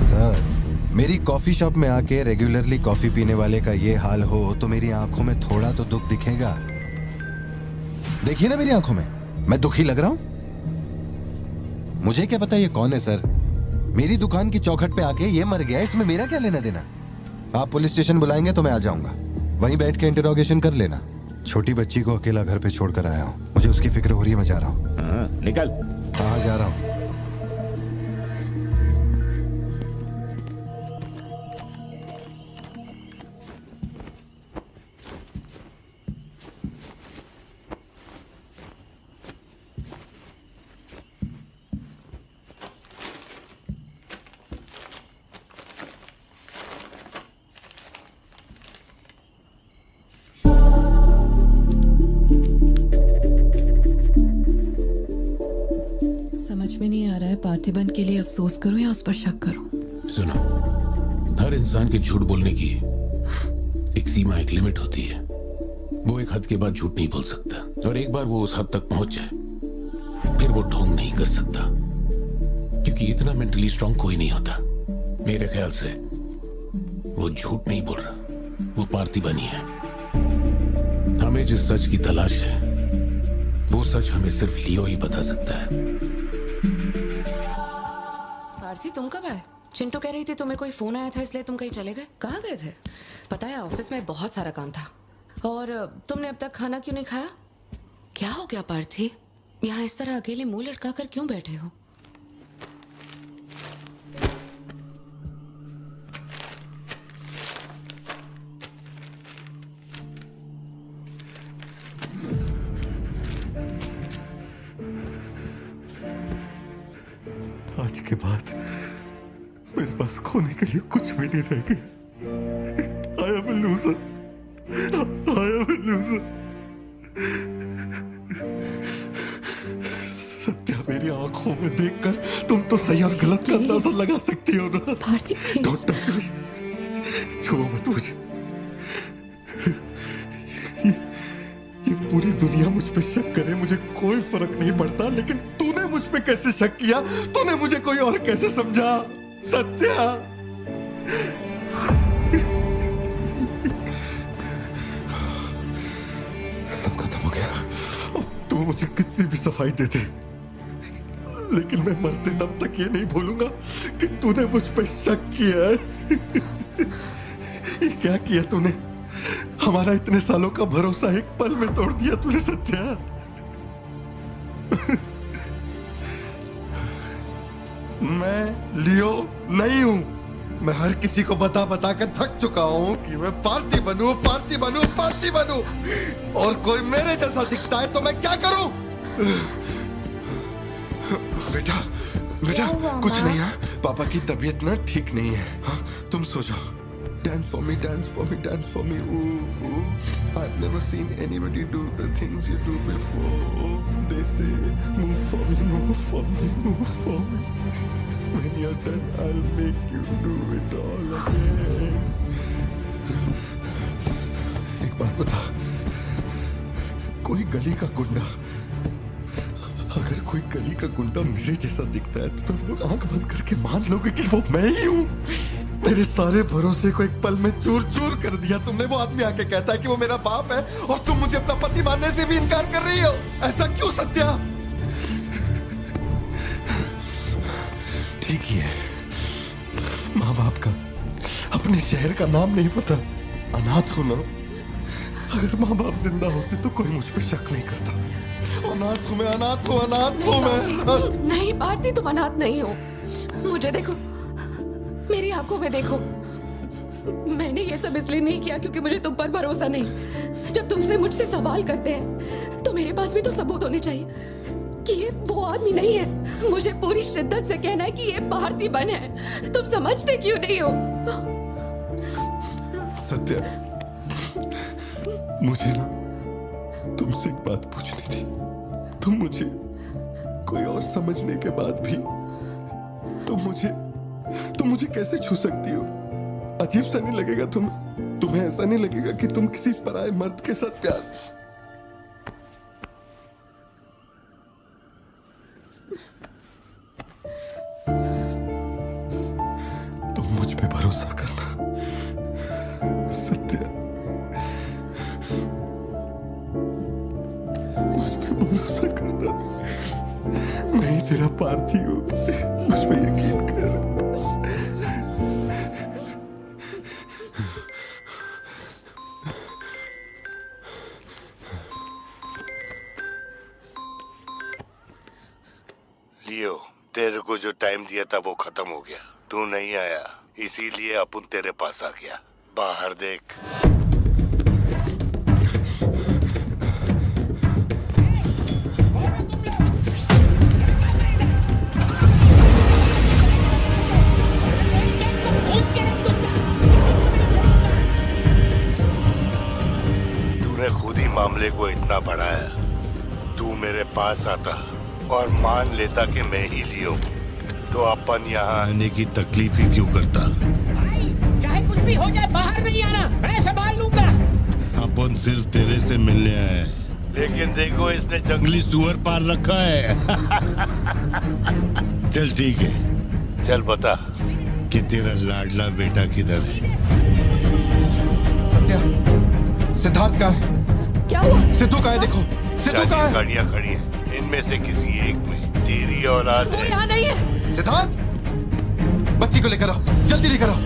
सर, मेरी कॉफी शॉप में आके रेगुलरली कॉफी पीने वाले का ये हाल हो तो मेरी आंखों में थोड़ा तो दुख दिखेगा। देखिए ना मेरी आंखों में, मैं दुखी लग रहा हूं? मुझे क्या पता ये कौन है सर। मेरी दुकान की चौखट पे आके ये मर गया, इसमें मेरा क्या लेना देना। आप पुलिस स्टेशन बुलाएंगे तो मैं आ जाऊंगा, वहीं बैठ के इंटरोगेशन कर लेना। छोटी बच्ची को अकेला घर पे छोड़कर आया हूँ। मुझे उसकी फिक्र हो रही है, मैं जा रहा हूँ। हाँ, निकल। कहाँ जा रहा हूँ? समझ में नहीं आ रहा है पार्थिबन के लिए अफसोस करूं या उस पर शक करूं। सुनो, हर इंसान के झूठ बोलने की एक सीमा, एक लिमिट होती है। वो एक हद के बाद झूठ नहीं बोल सकता, और एक बार वो उस हद तक पहुंच जाए फिर वो ढोंग नहीं कर सकता, क्योंकि इतना मेंटली स्ट्रांग कोई नहीं होता। मेरे ख्याल से वो झूठ नहीं बोल रहा, वो पार्थिबन ही है। हमें जिस सच की तलाश है वो सच हमें सिर्फ लियो ही बता सकता है। पार्थी, तुम कब आए? चिंटू कह रही थी तुम्हें कोई फोन आया था इसलिए तुम कहीं चले गए। कहाँ गए थे? पता है ऑफिस में बहुत सारा काम था। और तुमने अब तक खाना क्यों नहीं खाया? क्या हो गया पार्थी? यहाँ इस तरह अकेले मुंह लटका कर क्यों बैठे हो? आज के बाद मेरे पास खोने के लिए कुछ भी नहीं रह गया। I am a loser. I am a loser. Satya, मेरी आंखों में देखकर तुम तो सही और गलत का अंदाजा लगा सकती हो ना। Bharti, Don't touch me. छुओ मत मुझे। ये पूरी दुनिया मुझ पे शक करे, मुझे कोई फर्क नहीं पड़ता, लेकिन तूने मुझ पे कैसे शक किया? तूने मुझे कोई और कैसे समझा? सत्या, सब खत्म हो गया। अब तू मुझे कितनी भी सफाई दे दे, लेकिन मैं मरते दम तक ये नहीं भूलूंगा कि तूने मुझ पे शक किया है। ये क्या किया तूने? हमारा इतने सालों का भरोसा एक पल में तोड़ दिया तूने सत्या। मैं लियो नहीं हूं। मैं हर किसी को बता बता कर थक चुका हूं कि मैं पार्थिबन हूं, पार्थिबन हूं, पार्थिबन हूं, और कोई मेरे जैसा दिखता है तो मैं क्या करूं? बेटा, बेटा, कुछ नहीं है। पापा की तबीयत ना ठीक नहीं है। हाँ, तुम सो जाओ। Dance for me, dance for me, dance for me. Ooh, ooh. I've never seen anybody do the things you do before. They say, move for me, move for me, move for me. When you're done, I'll make you do it all again. एक बात बता, कोई गली का गुंडा, अगर कोई गली का गुंडा मेरे जैसा दिखता है तो तुम लोग आंख बंद करके मान लोगे कि वो मैं ही हूँ। मेरे सारे भरोसे को एक पल में चूर चूर कर दिया तुमने। वो आदमी आके कहता है कि वो मेरा बाप है और तुम मुझे अपना पति मानने से भी इनकार कर रही हो। ऐसा क्यों सत्या? ठीक ही है, माँ बाप का, अपने शहर का नाम नहीं पता, अनाथ हो ना। अगर माँ बाप जिंदा होते तो कोई मुझ पे शक नहीं करता। अनाथ हूँ मैं, अनाथ हूँ, अनाथ हूँ मैं। नहीं पार्थी, तुम अनाथ नहीं हो। मुझे देखो, मेरी आंखों में देखो। मैंने ये सब इसलिए नहीं किया क्योंकि मुझे तुम पर भरोसा नहीं। जब दूसरे मुझसे सवाल करते हैं तो मेरे पास भी तो सबूत होने चाहिए कि ये वो आदमी नहीं है। मुझे पूरी शिद्दत से कहना है कि ये पार्थिबन है। तुम समझते क्यों नहीं हो? सत्या, मुझे ना तुमसे एक बात पूछनी थी। तुम मुझे कोई और समझने के बाद भी तुम मुझे कैसे छू सकती हो? अजीब सा नहीं लगेगा तुम्हें ऐसा नहीं लगेगा कि तुम किसी पराये मर्द के साथ प्यार? तुम मुझ पे भरोसा करना सत्या, मुझ पे भरोसा करना। मैं ही तेरा पार्थी हूँ, मुझ पे यकीन कर। लियो, तेरे को जो टाइम दिया था वो खत्म हो गया। तू नहीं आया, इसीलिए अपन तेरे पास आ गया। बाहर देख। तूने खुद ही मामले को इतना बढ़ाया। तू मेरे पास आता और मान लेता कि मैं ही लियो, तो अपन यहाँ आने की तकलीफ ही क्यों करता? चाहे कुछ भी हो जाए, बाहर नहीं आना, मैं संभाल लूंगा। अपन सिर्फ तेरे से मिलने आए, लेकिन देखो इसने जंगली सुअर पाल रखा है। चल ठीक है, चल बता कि तेरा लाडला बेटा किधर है? सत्या, सिद्धार्थ का है। क्या हुआ? सिद्धू का है, देखो सिद्धू का है। गाड़ियाँ खड़ी हैं, इनमें से किसी एक में तेरी औलाद वो है। यहाँ नहीं है। सिद्धार्थ, बच्ची को लेकर आओ, जल्दी लेकर आओ।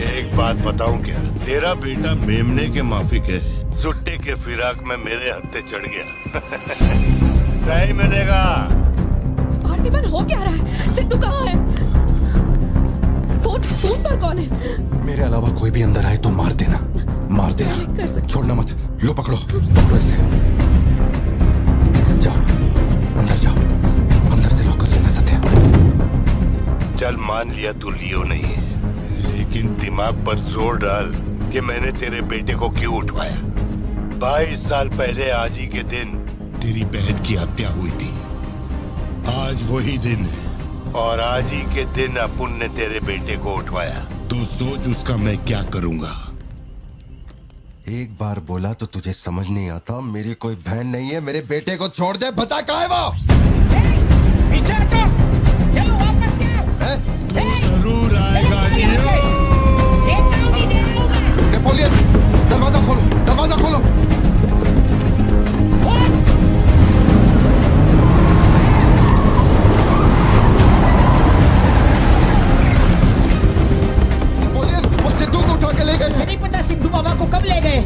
एक बात बताऊं क्या? तेरा बेटा मेमने के माफिक है, सुट्टे के फिराक में मेरे हत्थे चढ़ गया। नहीं मिलेगा। पार्थिबन हो क्या रहा है? सिद्धू कहाँ है? फोन पर कौन है? मेरे अलावा कोई भी अंदर आए तो मार देना, मार देना। कर सकते। छोड़ना मत। लो पकड़ो, पकड़ो इसे। जाओ अंदर जाओ, अंदर से लॉक कर लेना सत्या। चल मान लिया तू लियो नहीं है, लेकिन दिमाग पर जोर डाल कि मैंने तेरे बेटे को क्यों उठवाया। 22 साल पहले आज ही के दिन तेरी बहन की हत्या हुई थी। आज वही दिन है और आज ही के दिन अपुन ने तेरे बेटे को उठवाया। तो सोच उसका मैं क्या करूंगा। एक बार बोला तो तुझे समझ नहीं आता। मेरी कोई बहन नहीं है, मेरे बेटे को छोड़ दे। बता कहाँ है वो? पीछे हटो, चलो वापस जाओ। तू जरूर आएगा लियो। नेपोलियन, दरवाजा खोलो, दरवाजा खोलो। नेपोलियन, वो सिद्धू को उठा के ले गए। नहीं पता सिद्धू बाबा को कब ले गए।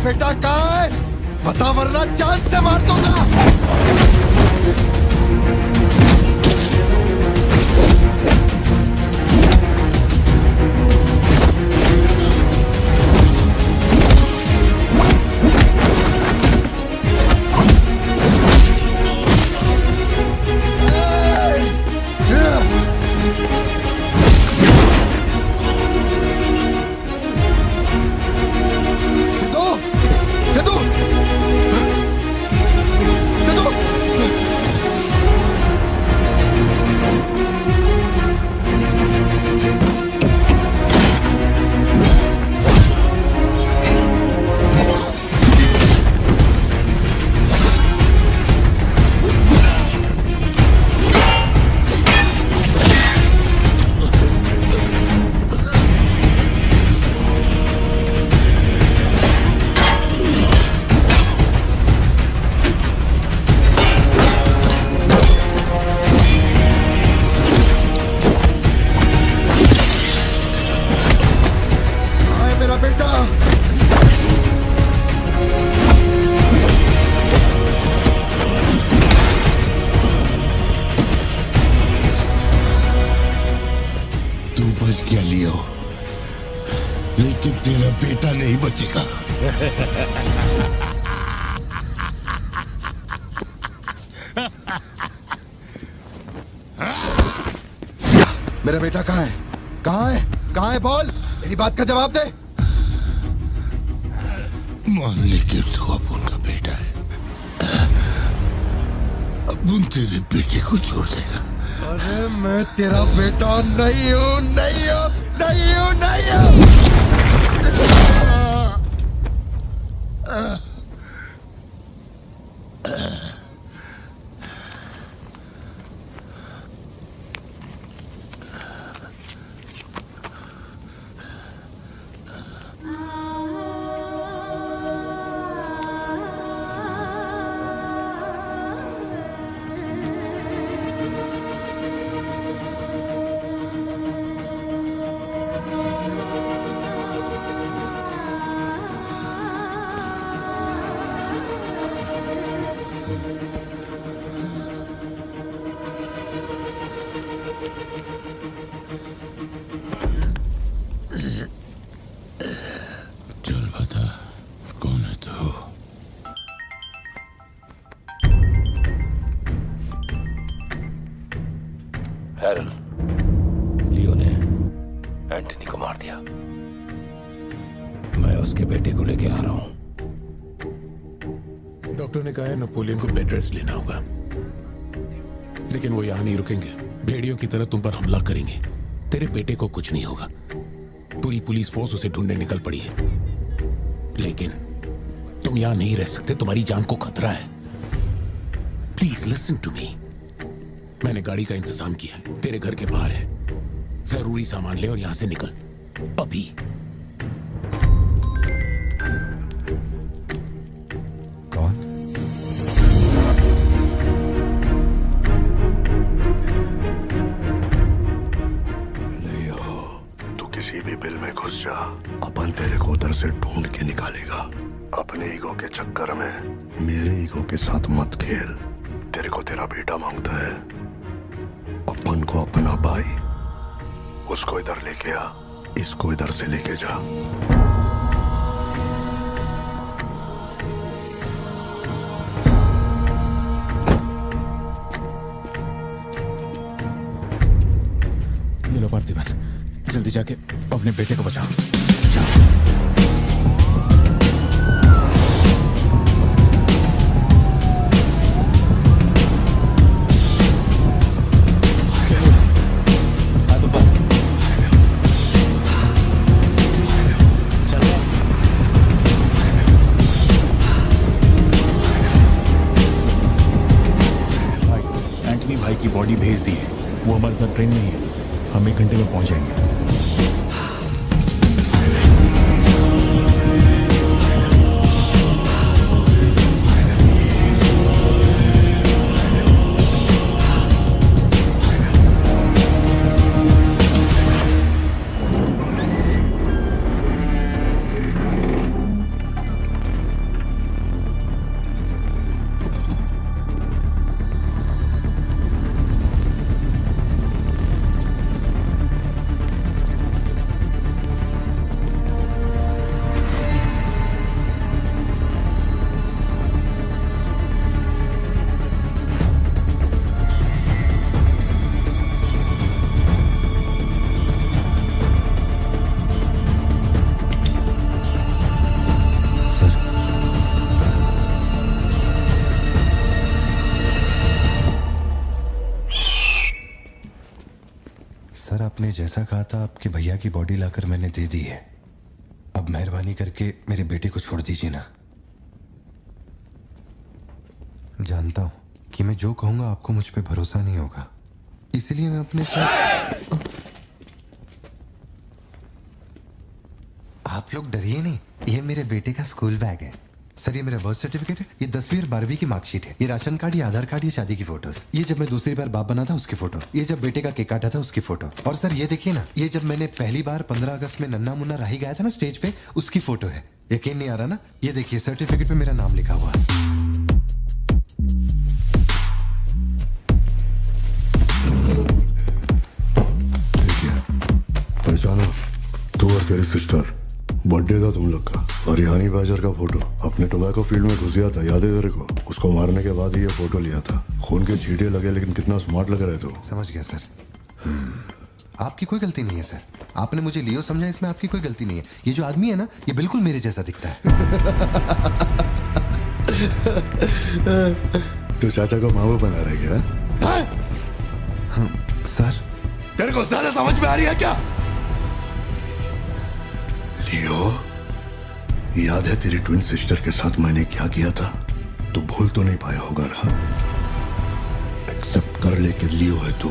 बेटा कहाँ है? बता वरना जान से मार दूंगा। मेरा बेटा कहाँ है? कहाँ है? कहाँ है? बोल, मेरी बात का जवाब दे। मान ले कि तू अब उनका बेटा है, अब उन तेरे बेटे को छोड़ देगा। अरे मैं तेरा बेटा नहीं हूँ, नहीं हूँ, नहीं हूँ, नहीं हूँ। चल बता, कौन है तू? हैरल, लियो ने एंटनी को मार दिया। मैं उसके बेटे को लेके आ रहा हूं। डॉक्टर ने कहा है नेपोलियन को बेड रेस्ट लेना होगा, लेकिन वो यहां नहीं रुकेंगे। भेड़ियों की तरह तुम पर हमला करेंगे। तेरे बेटे को कुछ नहीं होगा। पूरी पुलिस फोर्स उसे ढूंढने निकल पड़ी है, लेकिन तुम यहां नहीं रह सकते। तुम्हारी जान को खतरा है। Please listen to me. मैंने गाड़ी का इंतजाम किया है, तेरे घर के बाहर है। जरूरी सामान ले और यहां से निकल अभी। किसी भी बिल में घुस जा, अपन तेरे को उधर से ढूंढ के निकालेगा। अपने ईगो के चक्कर में मेरे ईगो के साथ मत खेल। तेरे को तेरा बेटा मांगता है, अपन को अपना भाई। उसको इधर लेके आ, इसको इधर से लेके जा। ये लो पार्थिबन, जल्दी जाके अपने बेटे को बचाओ। एंटनी भाई की बॉडी भेज दी है। वो हमारे साथ ट्रेन में ही है। हम 1 घंटे में पहुंच जाएंगे। आपने जैसा कहा था आपके भैया की बॉडी लाकर मैंने दे दी है। अब मेहरबानी करके मेरे बेटे को छोड़ दीजिए ना। जानता हूं कि मैं जो कहूंगा आपको मुझ पे भरोसा नहीं होगा, इसलिए मैं अपने साथ। आप लोग डरिए नहीं, ये मेरे बेटे का स्कूल बैग है। सर ये मेरा बर्थ सर्टिफिकेट है, ये 10वीं और 12वीं की मार्कशीट है, ये राशन कार्ड, ये आधार कार्ड, ये शादी की फोटोज, ये जब मैं दूसरी बार बाप बना था उसकी फोटो, ये जब बेटे का केक काटा था उसकी फोटो, और सर ये देखिए ना, ये जब मैंने पहली बार 15 अगस्त में नन्ना मुन्ना राही गाया था ना स्टेज पे, उसकी फोटो है। यकीन नहीं आ रहा ना? ये देखिए सर्टिफिकेट पे मेरा नाम लिखा हुआ है। पहचानो, तू और तेरी सिस्टर, बर्थडे था तुम लोग का, और रिहानी बाजर का फोटो अपने टोबैको फील्ड में घुस गया था, याद है तेरे को? उसको मारने के बाद ये फोटो लिया था। खून के छींटे लगे लेकिन कितना स्मार्ट लग रहे थे। समझ गया सर। आपकी कोई गलती नहीं है सर, आपने मुझे लियो समझा, इसमें आपकी कोई गलती नहीं है। ये जो आदमी है ना, ये बिल्कुल मेरे जैसा दिखता है। तो चाचा को माँ बना रहे क्या? हाँ, सर तेरे को ज्यादा समझ में आ रही है क्या? लियो, याद है तेरी ट्विन सिस्टर के साथ मैंने क्या किया था? तू भूल तो नहीं पाया होगा ना? एक्सेप्ट कर ले कि लियो है तू।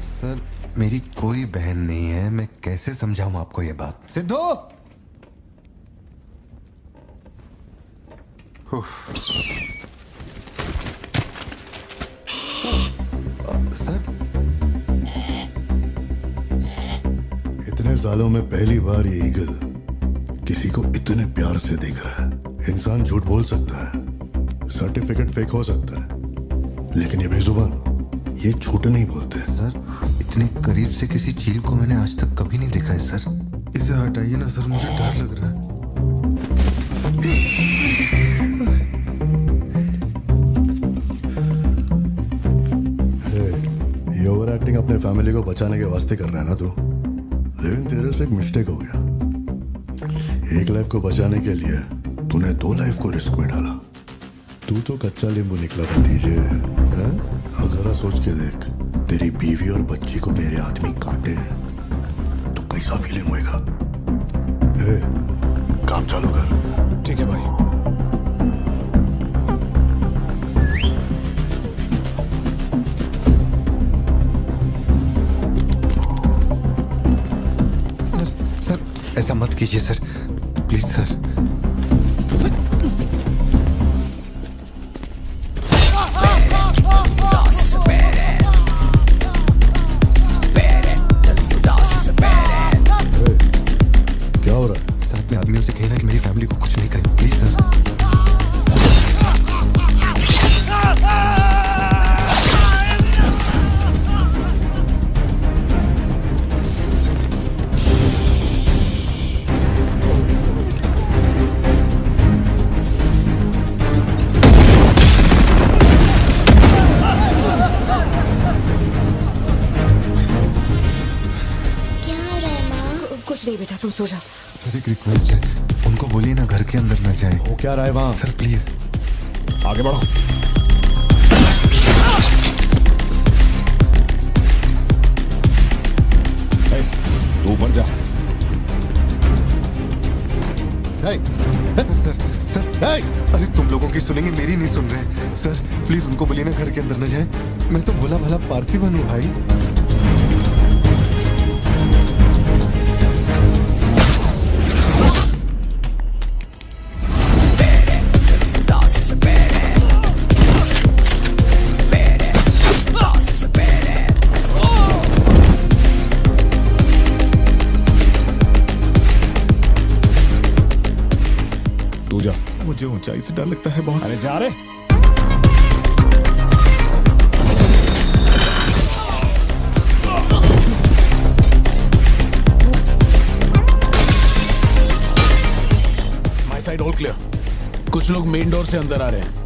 सर मेरी कोई बहन नहीं है, मैं कैसे समझाऊं आपको ये बात? सिद्धू! सर इतने सालों में पहली बार ये ईगल किसी को इतने प्यार से देख रहा है। इंसान झूठ बोल सकता है, सर्टिफिकेट फेक हो सकता है, लेकिन ये बेजुबान, ये झूठ नहीं बोलते। सर इतने करीब से किसी चील को मैंने आज तक कभी नहीं देखा है सर। इसे हटाइए ना सर, मुझे डर लग रहा है। ये ओवर एक्टिंग अपने फैमिली को बचाने के वास्ते कर रहा है ना तू, लेकिन तेरे से एक मिस्टेक हो गया। एक लाइफ को बचाने के लिए तूने 2 लाइफ को रिस्क में डाला। तू तो कच्चा नींबू निकला भतीजे। अब जरा सोच के देख, तेरी बीवी और बच्ची को मेरे आदमी काटे तो कैसा फीलिंग होएगा? काम चालू कर। ठीक है भाई। ऐसा मत कीजिए सर, प्लीज सर। क्या हो रहा है? सर अपने आदमियों से कहना कि मेरी फैमिली को कुछ नहीं करें, प्लीज सर। नहीं बेटा, तुम सो जाओ। सर एक रिक्वेस्ट है, उनको बोलिए ना घर के अंदर न जाए। हो क्या रहा है वहां? सर प्लीज आगे बढ़ो। तू ऊपर जा। सर सर सर अरे तुम लोगों की सुनेंगे, मेरी नहीं सुन रहे। सर प्लीज उनको बोलिए ना घर के अंदर न जाए। मैं तो भोला भाला पार्थिबन हूँ भाई। मुझे ऊंचाई से डर लगता है बॉस। अरे जा रे। My side all clear. कुछ लोग मेन डोर से अंदर आ रहे हैं।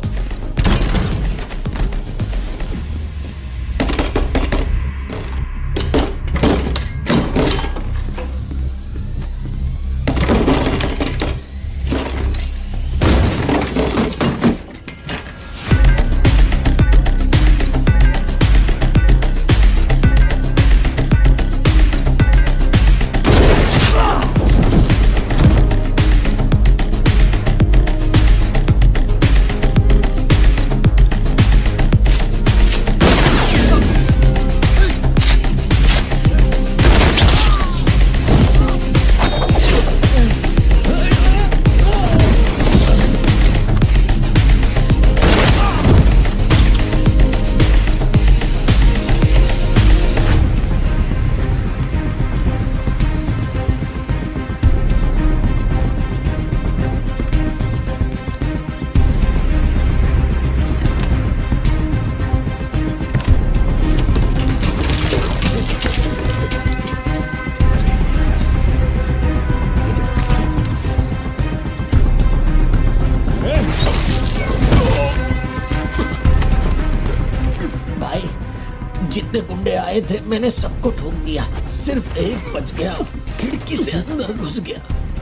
आए थे, मैंने सबको ठोक दिया, सिर्फ एक बच गया, खिड़की से अंदर घुस गया।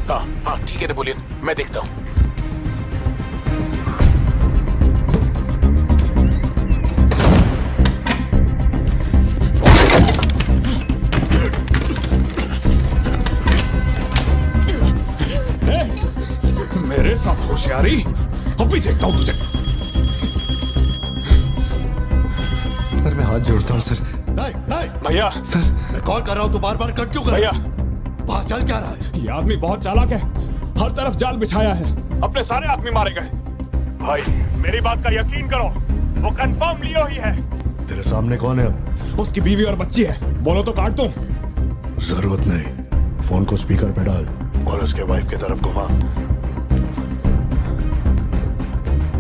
हाँ हाँ ठीक है नेपोलियन, मैं देखता हूँ। मेरे साथ होशियारी, अभी देखता हूँ तुझे। सर मैं हाथ जोड़ता हूँ सर। भैया सर मैं कॉल कर रहा हूँ तो बार बार कट क्यों कर भैया, वहाँ चल क्या रहा है? ये आदमी बहुत चालाक है, हर तरफ जाल बिछाया है, अपने सारे आदमी मारे गए। भाई मेरी बात का यकीन करो, वो कंफर्म लियो ही है। तेरे सामने कौन है अब? उसकी बीवी और बच्ची है, बोलो तो काट दूं। जरूरत नहीं, फोन को स्पीकर पे डाल और उसके वाइफ की तरफ घुमा।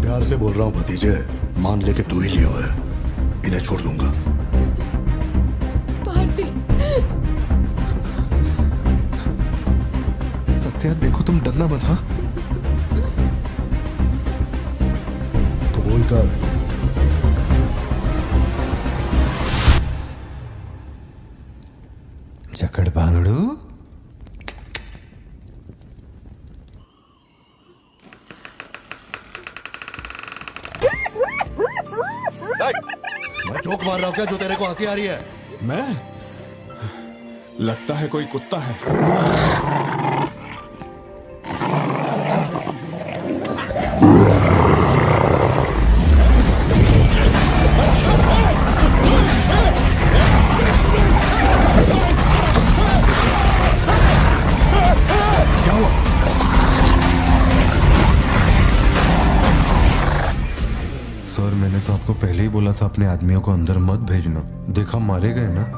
प्यार से बोल रहा हूँ भतीजे, मान ले कि तू ही लियो है, इन्हें छोड़ दूंगा। भारती, सत्या देखो तुम डरना मत। हाँ कबूल कर। जकड़ बांगड़ू। मैं जोक मार रहा हूँ क्या जो तेरे को हंसी आ रही है? मैं? लगता है कोई कुत्ता है। सर मैंने तो आपको पहले ही बोला था अपने आदमियों को अंदर मत भेजना, देखा मारे गए ना।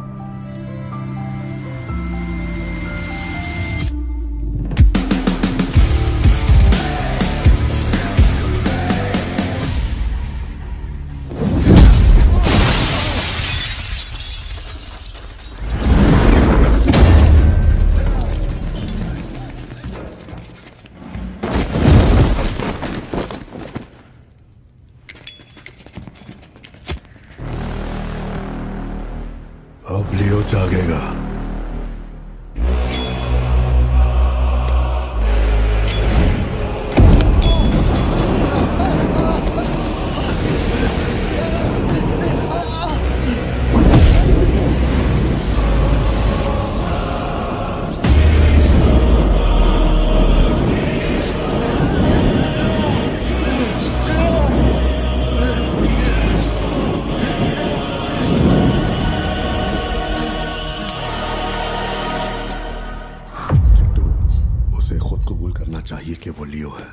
अब लियो जागेगा। चाहिए कि वो लियो है।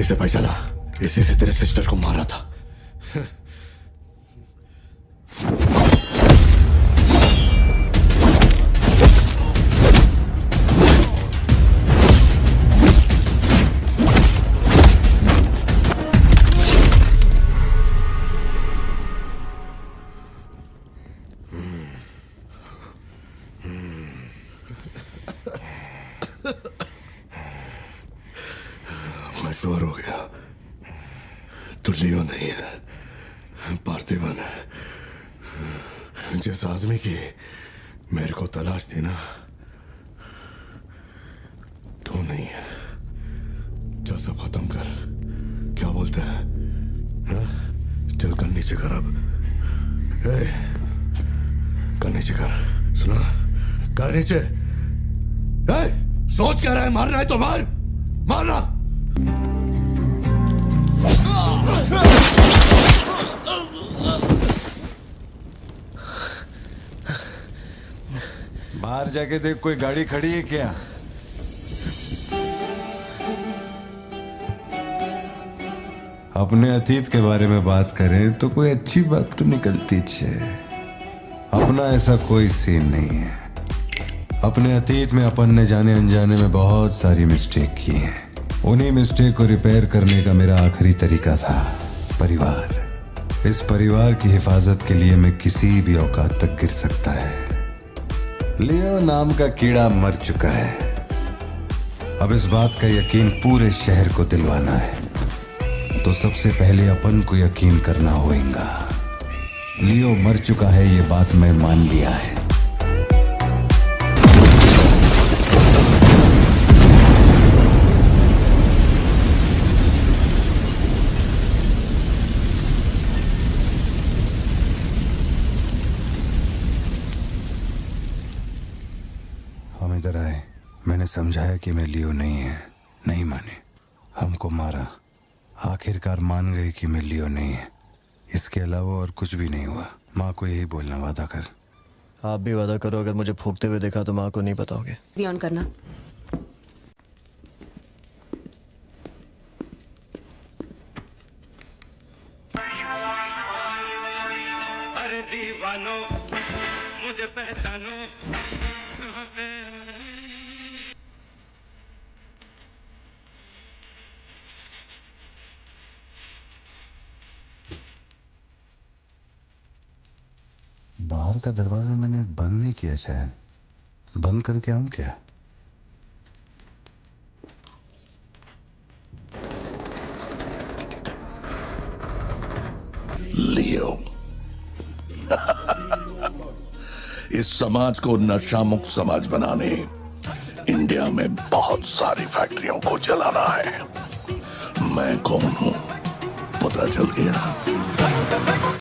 इसे पहचाना, इसी से तेरे सिस्टर को मारा था। मैं श्योर हो गया, तू लियो नहीं है, पार्थिवन है। जिस आदमी की मेरे को तलाश थी ना, तू नहीं है। चल सब खत्म कर, क्या बोलते हैं? हाँ? चल कर नीचे कर अब। कर नीचे कर, सुना? कर नीचे। सोच क्या रहा है? मारना है तो मार, मारना। बाहर जाके देख, कोई गाड़ी खड़ी है क्या? अपने अतीत के बारे में बात करें तो कोई अच्छी बात तो निकलती है। अपना ऐसा कोई सीन नहीं है। अपने अतीत में अपन ने जाने अनजाने में बहुत सारी मिस्टेक की हैं। उन्हीं मिस्टेक को रिपेयर करने का मेरा आखिरी तरीका था परिवार। इस परिवार की हिफाजत के लिए मैं किसी भी औकात तक गिर सकता है। लियो नाम का कीड़ा मर चुका है। अब इस बात का यकीन पूरे शहर को दिलवाना है, तो सबसे पहले अपन को यकीन करना होगा। लियो मर चुका है, ये बात मैं मान लिया है। हम इधर आए, मैंने समझाया कि मैं लियो नहीं है, नहीं माने, हमको मारा। आखिरकार मान गए कि मैं लियो नहीं है। इसके अलावा और कुछ भी नहीं हुआ। माँ को यही बोलना, वादा कर। आप भी वादा करो, अगर मुझे फूंकते हुए देखा तो माँ को नहीं बताओगे। टीवी ऑन करना। अरे दीवानो मुझे पहचानो। बाहर का दरवाजा मैंने बंद नहीं किया, शायद बंद करके आऊं क्या? लियो इस समाज को नशा मुक्त समाज बनाने इंडिया में बहुत सारी फैक्ट्रियों को जलाना है। मैं कौन हूं पता चल गया?